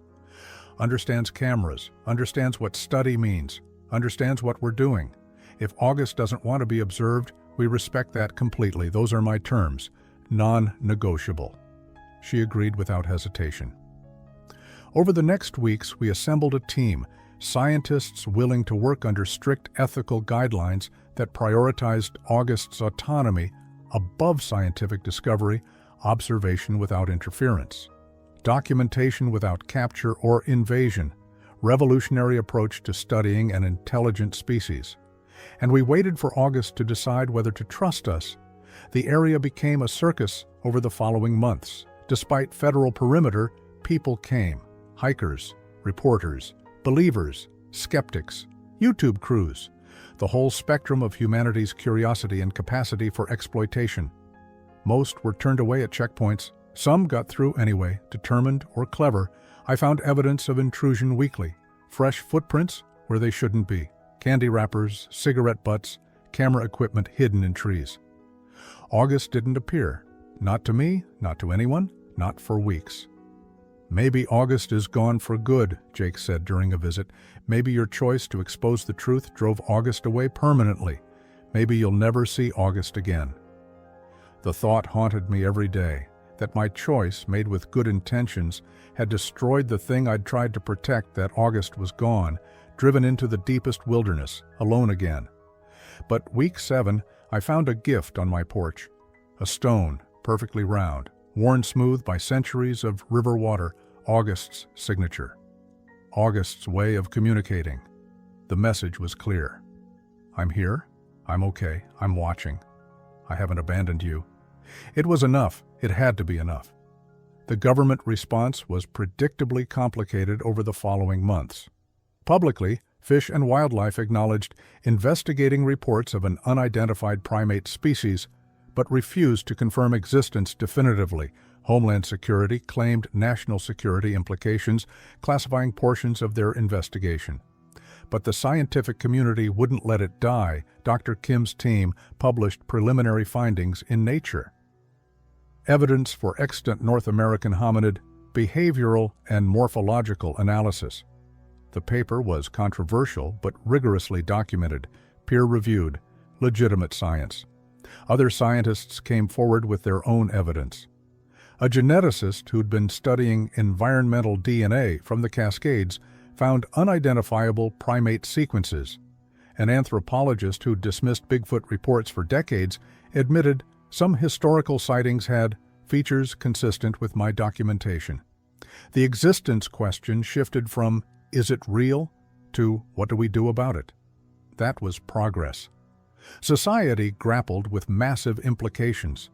"Understands cameras, understands what study means, understands what we're doing. If August doesn't want to be observed, we respect that completely. Those are my terms, non-negotiable." She agreed without hesitation. Over the next weeks, we assembled a team, scientists willing to work under strict ethical guidelines that prioritized August's autonomy above scientific discovery, observation without interference, documentation without capture or invasion, revolutionary approach to studying an intelligent species. And we waited for August to decide whether to trust us. The area became a circus over the following months. Despite federal perimeter, people came. Hikers, reporters, believers, skeptics, YouTube crews, the whole spectrum of humanity's curiosity and capacity for exploitation. Most were turned away at checkpoints. Some got through anyway, determined or clever. I found evidence of intrusion weekly, fresh footprints where they shouldn't be, candy wrappers, cigarette butts, camera equipment hidden in trees. August didn't appear. Not to me, not to anyone, not for weeks. "Maybe August is gone for good," Jake said during a visit. "Maybe your choice to expose the truth drove August away permanently. Maybe you'll never see August again." The thought haunted me every day, that my choice, made with good intentions, had destroyed the thing I'd tried to protect. That August was gone, driven into the deepest wilderness, alone again. But week 7, I found a gift on my porch. A stone, perfectly round, worn smooth by centuries of river water, August's signature. August's way of communicating. The message was clear. "I'm here. I'm okay. I'm watching. I haven't abandoned you." It was enough. It had to be enough. The government response was predictably complicated over the following months. Publicly, Fish and Wildlife acknowledged investigating reports of an unidentified primate species, but refused to confirm existence definitively. Homeland Security claimed national security implications, classifying portions of their investigation. But the scientific community wouldn't let it die. Dr. Kim's team published preliminary findings in Nature. Evidence for extant North American hominid, behavioral and morphological analysis. The paper was controversial but rigorously documented, peer-reviewed, legitimate science. Other scientists came forward with their own evidence. A geneticist who'd been studying environmental DNA from the Cascades found unidentifiable primate sequences. An anthropologist who dismissed Bigfoot reports for decades admitted some historical sightings had features consistent with my documentation. The existence question shifted from, "Is it real?" to, "What do we do about it?" That was progress. Society grappled with massive implications.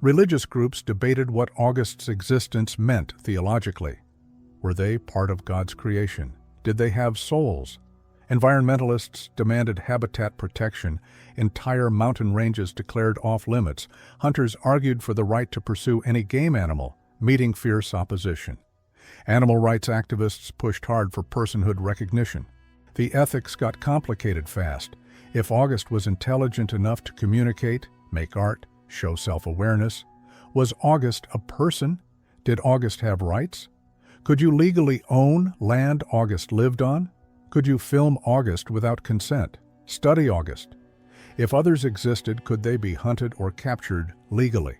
Religious groups debated what August's existence meant theologically. Were they part of God's creation? Did they have souls? Environmentalists demanded habitat protection. Entire mountain ranges declared off-limits. Hunters argued for the right to pursue any game animal, meeting fierce opposition. Animal rights activists pushed hard for personhood recognition. The ethics got complicated fast. If August was intelligent enough to communicate, make art, show self-awareness, was August a person? Did August have rights? Could you legally own land August lived on? Could you film August without consent? Study August? If others existed, could they be hunted or captured legally?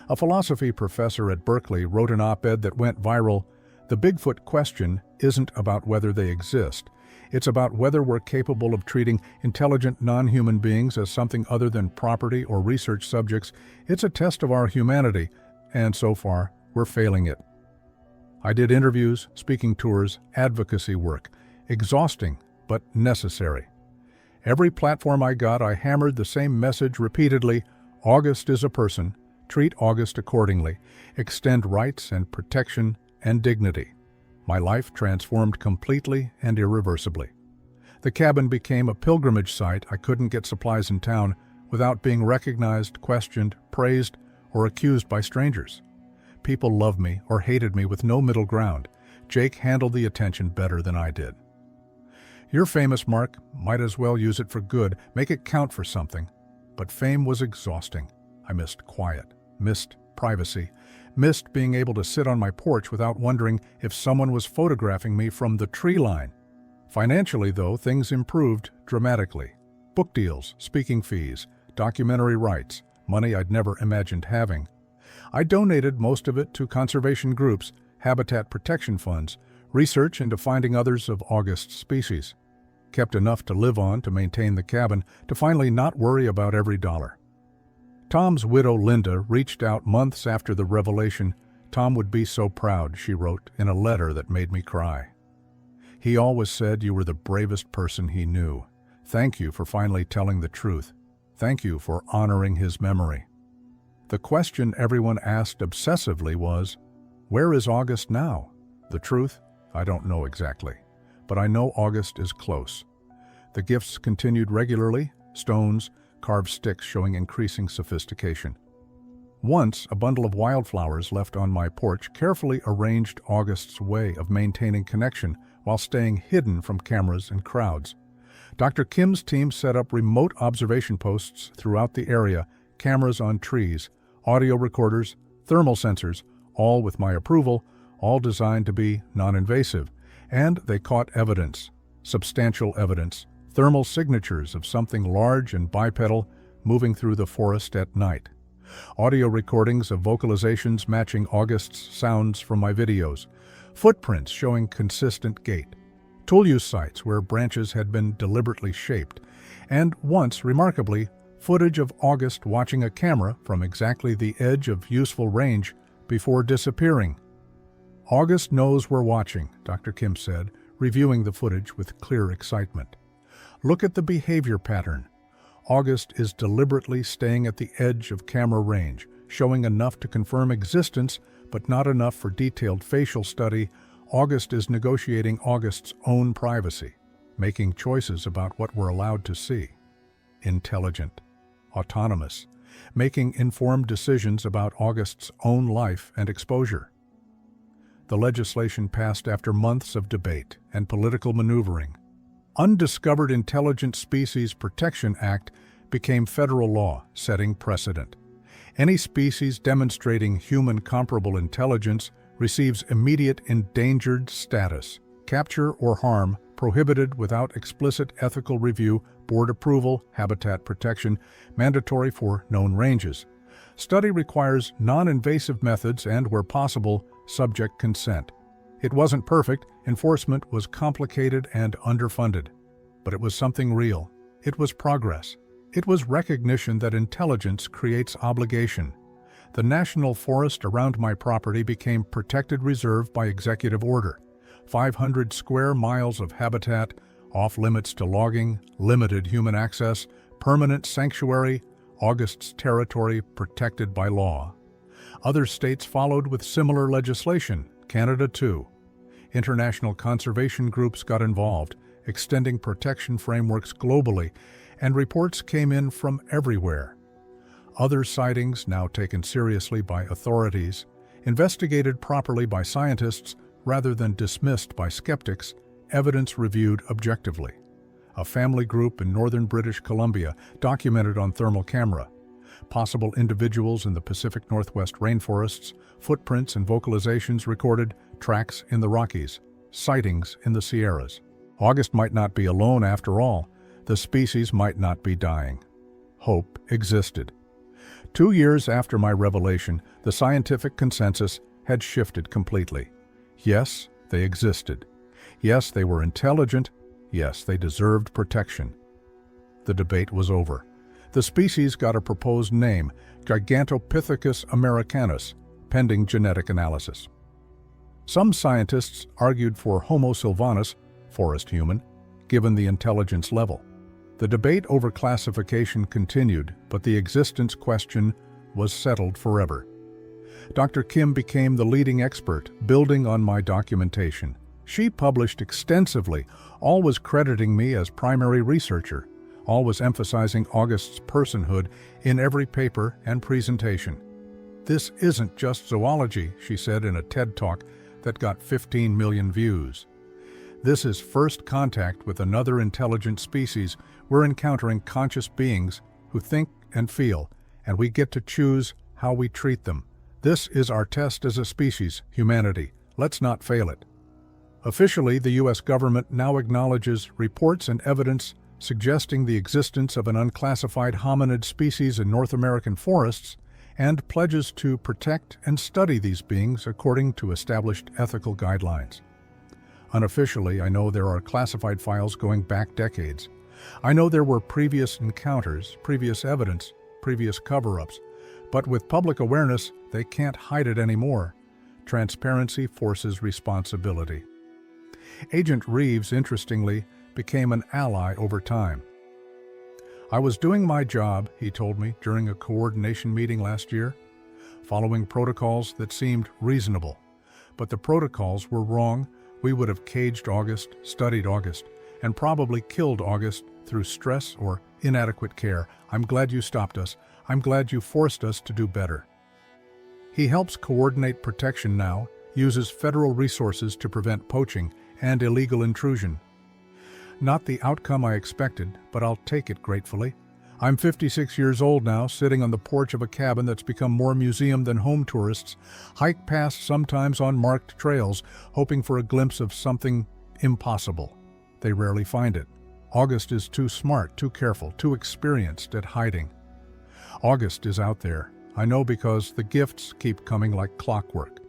A philosophy professor at Berkeley wrote an op-ed that went viral. The Bigfoot question isn't about whether they exist. It's about whether we're capable of treating intelligent non-human beings as something other than property or research subjects. It's a test of our humanity, and so far, we're failing it. I did interviews, speaking tours, advocacy work. Exhausting, but necessary. Every platform I got, I hammered the same message repeatedly: August is a person. Treat August accordingly. Extend rights and protection and dignity. My life transformed completely and irreversibly. The cabin became a pilgrimage site. I couldn't get supplies in town without being recognized, questioned, praised, or accused by strangers. People loved me or hated me with no middle ground. Jake handled the attention better than I did. You're famous, Mark. Might as well use it for good. Make it count for something. But fame was exhausting. I missed quiet, missed privacy, missed being able to sit on my porch without wondering if someone was photographing me from the tree line. Financially, though, things improved dramatically. Book deals, speaking fees, documentary rights, money I'd never imagined having. I donated most of it to conservation groups, habitat protection funds, research into finding others of August's species. Kept enough to live on to maintain the cabin, to finally not worry about every dollar. Tom's widow, Linda, reached out months after the revelation. Tom would be so proud, she wrote in a letter that made me cry. He always said you were the bravest person he knew. Thank you for finally telling the truth. Thank you for honoring his memory. The question everyone asked obsessively was, where is August now? The truth? I don't know exactly, but I know August is close. The gifts continued regularly, stones, carved sticks showing increasing sophistication. Once, a bundle of wildflowers left on my porch carefully arranged August's way of maintaining connection while staying hidden from cameras and crowds. Dr. Kim's team set up remote observation posts throughout the area, cameras on trees, audio recorders, thermal sensors, all with my approval, all designed to be non-invasive, and they caught evidence, substantial evidence, thermal signatures of something large and bipedal moving through the forest at night. Audio recordings of vocalizations matching August's sounds from my videos, footprints showing consistent gait, tool use sites where branches had been deliberately shaped, and once, remarkably, footage of August watching a camera from exactly the edge of useful range before disappearing. August knows we're watching, Dr. Kim said, reviewing the footage with clear excitement. Look at the behavior pattern. August is deliberately staying at the edge of camera range, showing enough to confirm existence, but not enough for detailed facial study. August is negotiating August's own privacy, making choices about what we're allowed to see. Intelligent, autonomous, making informed decisions about August's own life and exposure. The legislation passed after months of debate and political maneuvering. Undiscovered Intelligent Species Protection Act became federal law, setting precedent. Any species demonstrating human comparable intelligence receives immediate endangered status. Capture or harm prohibited without explicit ethical review, board approval, habitat protection, mandatory for known ranges. Study requires non-invasive methods and, where possible, subject consent. It wasn't perfect, enforcement was complicated and underfunded. But it was something real. It was progress. It was recognition that intelligence creates obligation. The national forest around my property became protected reserve by executive order. 500 square miles of habitat, off limits to logging, limited human access, permanent sanctuary, August's territory protected by law. Other states followed with similar legislation, Canada too. International conservation groups got involved, extending protection frameworks globally, and reports came in from everywhere. Other sightings, now taken seriously by authorities, investigated properly by scientists rather than dismissed by skeptics, evidence reviewed objectively. A family group in northern British Columbia documented on thermal camera. Possible individuals in the Pacific Northwest rainforests, footprints and vocalizations recorded, tracks in the Rockies, sightings in the Sierras. August might not be alone after all. The species might not be dying. Hope existed. 2 years after my revelation, the scientific consensus had shifted completely. Yes, they existed. Yes, they were intelligent. Yes, they deserved protection. The debate was over. The species got a proposed name, Gigantopithecus americanus, pending genetic analysis. Some scientists argued for Homo sylvanus, forest human, given the intelligence level. The debate over classification continued, but the existence question was settled forever. Dr. Kim became the leading expert, building on my documentation. She published extensively, always crediting me as primary researcher, always emphasizing August's personhood in every paper and presentation. "This isn't just zoology," she said in a TED Talk that got 15 million views. "This is first contact with another intelligent species. We're encountering conscious beings who think and feel, and we get to choose how we treat them. This is our test as a species, humanity. Let's not fail it." Officially, the U.S. government now acknowledges reports and evidence suggesting the existence of an unclassified hominid species in North American forests and pledges to protect and study these beings according to established ethical guidelines. Unofficially, I know there are classified files going back decades. I know there were previous encounters, previous evidence, previous cover-ups, but with public awareness, they can't hide it anymore. Transparency forces responsibility. Agent Reeves, interestingly, became an ally over time. "I was doing my job," he told me during a coordination meeting last year, "following protocols that seemed reasonable. But the protocols were wrong. We would have caged August, studied August, and probably killed August through stress or inadequate care. I'm glad you stopped us. I'm glad you forced us to do better." He helps coordinate protection now, uses federal resources to prevent poaching and illegal intrusion. Not the outcome I expected, but I'll take it gratefully. I'm 56 years old now, sitting on the porch of a cabin that's become more museum than home tourists, hike past sometimes on marked trails, hoping for a glimpse of something impossible. They rarely find it. August is too smart, too careful, too experienced at hiding. August is out there. I know because the gifts keep coming like clockwork.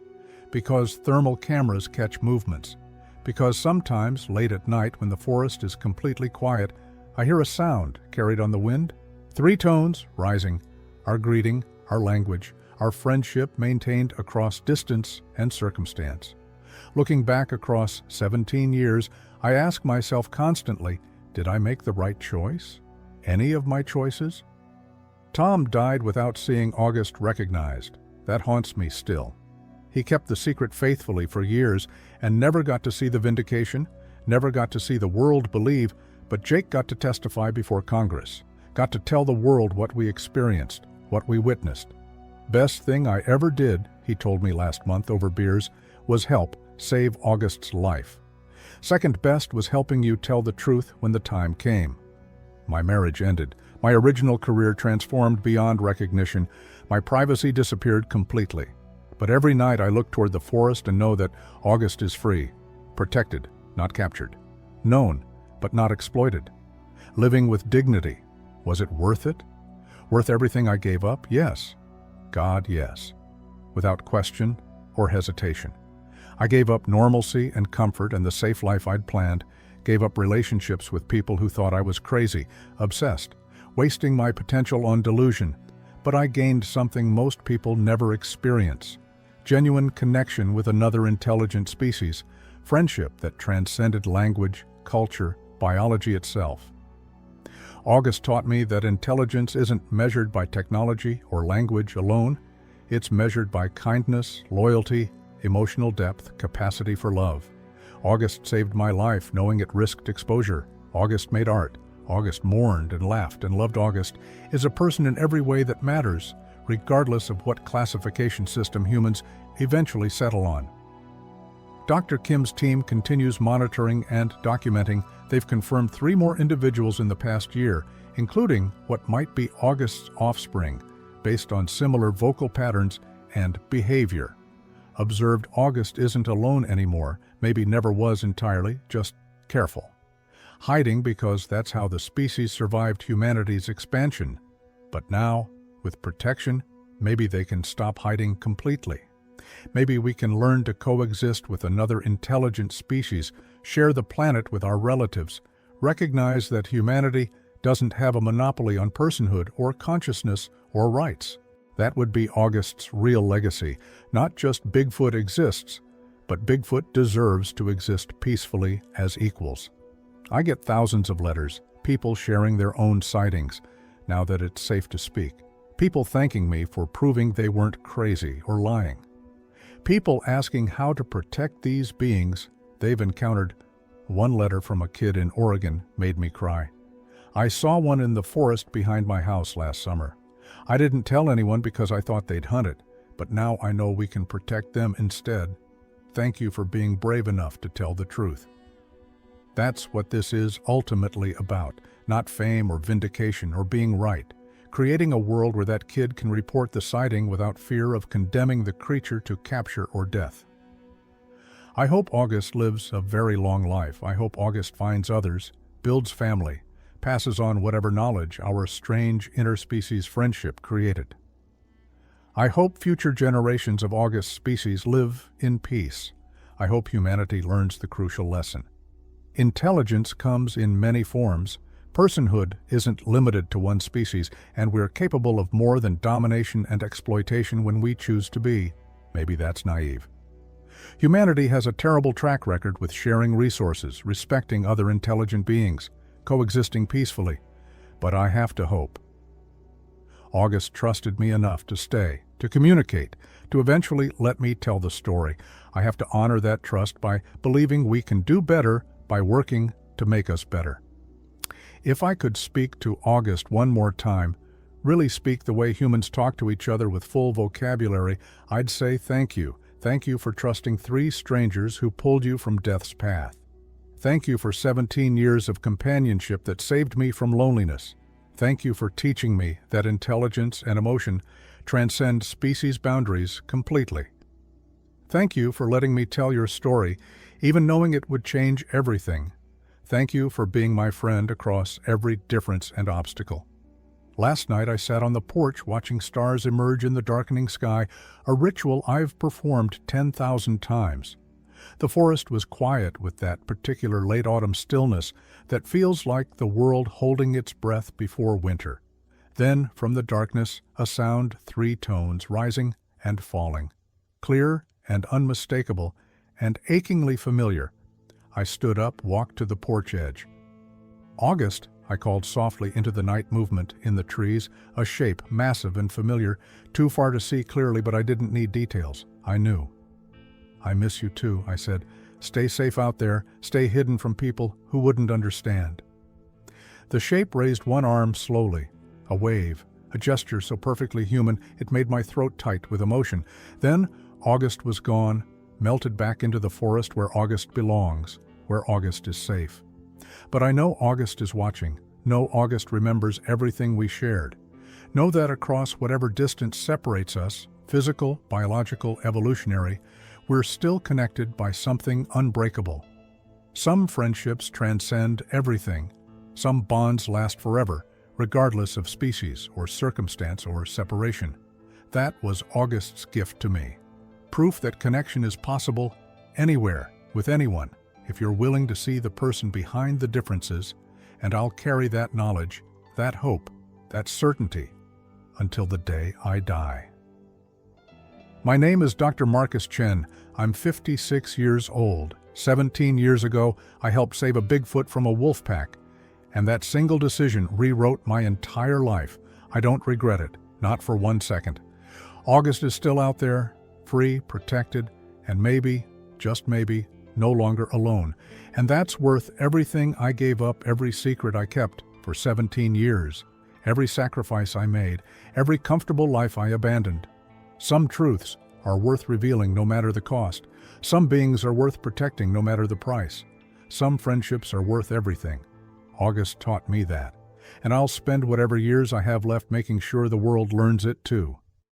Because thermal cameras catch movements. Because sometimes, late at night when the forest is completely quiet, I hear a sound carried on the wind. 3 tones, rising. Our greeting, our language, our friendship maintained across distance and circumstance. Looking back across 17 years, I ask myself constantly, did I make the right choice? Any of my choices? Tom died without seeing August recognized. That haunts me still. He kept the secret faithfully for years and never got to see the vindication, never got to see the world believe, but Jake got to testify before Congress, got to tell the world what we experienced, what we witnessed. "Best thing I ever did," he told me last month over beers, "was help save August's life. Second best was helping you tell the truth when the time came." My marriage ended. My original career transformed beyond recognition. My privacy disappeared completely. But every night I look toward the forest and know that August is free, protected, not captured, known, but not exploited, living with dignity. Was it worth it? Worth everything I gave up? Yes. God, yes. Without question or hesitation. I gave up normalcy and comfort and the safe life I'd planned, gave up relationships with people who thought I was crazy, obsessed, wasting my potential on delusion. But I gained something most people never experience: genuine connection with another intelligent species, friendship that transcended language, culture, biology itself. August taught me that intelligence isn't measured by technology or language alone. It's measured by kindness, loyalty, emotional depth, capacity for love. August saved my life knowing it risked exposure. August made art. August mourned and laughed and loved. August is a person in every way that matters, regardless of what classification system humans eventually settle on. Dr. Kim's team continues monitoring and documenting. They've confirmed 3 more individuals in the past year, including what might be August's offspring, based on similar vocal patterns and behavior. Observed August isn't alone anymore, maybe never was entirely, just careful. Hiding because that's how the species survived humanity's expansion. But now, with protection, maybe they can stop hiding completely. Maybe we can learn to coexist with another intelligent species, share the planet with our relatives, recognize that humanity doesn't have a monopoly on personhood or consciousness or rights. That would be August's real legacy. Not just Bigfoot exists, but Bigfoot deserves to exist peacefully as equals. I get thousands of letters, people sharing their own sightings, now that it's safe to speak. People thanking me for proving they weren't crazy or lying. People asking how to protect these beings they've encountered. One letter from a kid in Oregon made me cry. I saw one in the forest behind my house last summer. I didn't tell anyone because I thought they'd hunt it, but now I know we can protect them instead. Thank you for being brave enough to tell the truth. That's what this is ultimately about, not fame or vindication or being right. Creating a world where that kid can report the sighting without fear of condemning the creature to capture or death. I hope August lives a very long life. I hope August finds others, builds family, passes on whatever knowledge our strange interspecies friendship created. I hope future generations of August species live in peace. I hope humanity learns the crucial lesson. Intelligence comes in many forms. Personhood isn't limited to one species, and we're capable of more than domination and exploitation when we choose to be. Maybe that's naive. Humanity has a terrible track record with sharing resources, respecting other intelligent beings, coexisting peacefully. But I have to hope. August trusted me enough to stay, to communicate, to eventually let me tell the story. I have to honor that trust by believing we can do better by working to make us better. If I could speak to August one more time, really speak the way humans talk to each other with full vocabulary, I'd say thank you. Thank you for trusting 3 strangers who pulled you from death's path. Thank you for 17 years of companionship that saved me from loneliness. Thank you for teaching me that intelligence and emotion transcend species boundaries completely. Thank you for letting me tell your story, even knowing it would change everything. Thank you for being my friend across every difference and obstacle. Last night I sat on the porch watching stars emerge in the darkening sky, a ritual I've performed 10,000 times. The forest was quiet with that particular late autumn stillness that feels like the world holding its breath before winter. Then, from the darkness, a sound, 3 tones rising and falling, clear and unmistakable and achingly familiar. I stood up, walked to the porch edge. August, I called softly into the night movement in the trees, a shape massive and familiar, too far to see clearly, but I didn't need details. I knew. I miss you too, I said. Stay safe out there, stay hidden from people who wouldn't understand. The shape raised one arm slowly, a wave, a gesture so perfectly human it made my throat tight with emotion. Then August was gone, melted back into the forest where August belongs, where August is safe. But I know August is watching. Know August remembers everything we shared. Know that across whatever distance separates us, physical, biological, evolutionary, we're still connected by something unbreakable. Some friendships transcend everything. Some bonds last forever, regardless of species or circumstance or separation. That was August's gift to me. Proof that connection is possible anywhere, with anyone, if you're willing to see the person behind the differences, and I'll carry that knowledge, that hope, that certainty, until the day I die. My name is Dr. Marcus Chen. I'm 56 years old. 17 years ago, I helped save a Bigfoot from a wolf pack, and that single decision rewrote my entire life. I don't regret it, not for 1 second. August is still out there, free, protected, and maybe, just maybe, no longer alone. And that's worth everything I gave up, every secret I kept for 17 years, every sacrifice I made, every comfortable life I abandoned. Some truths are worth revealing no matter the cost. Some beings are worth protecting no matter the price. Some friendships are worth everything. August taught me that, and I'll spend whatever years I have left making sure the world learns it too.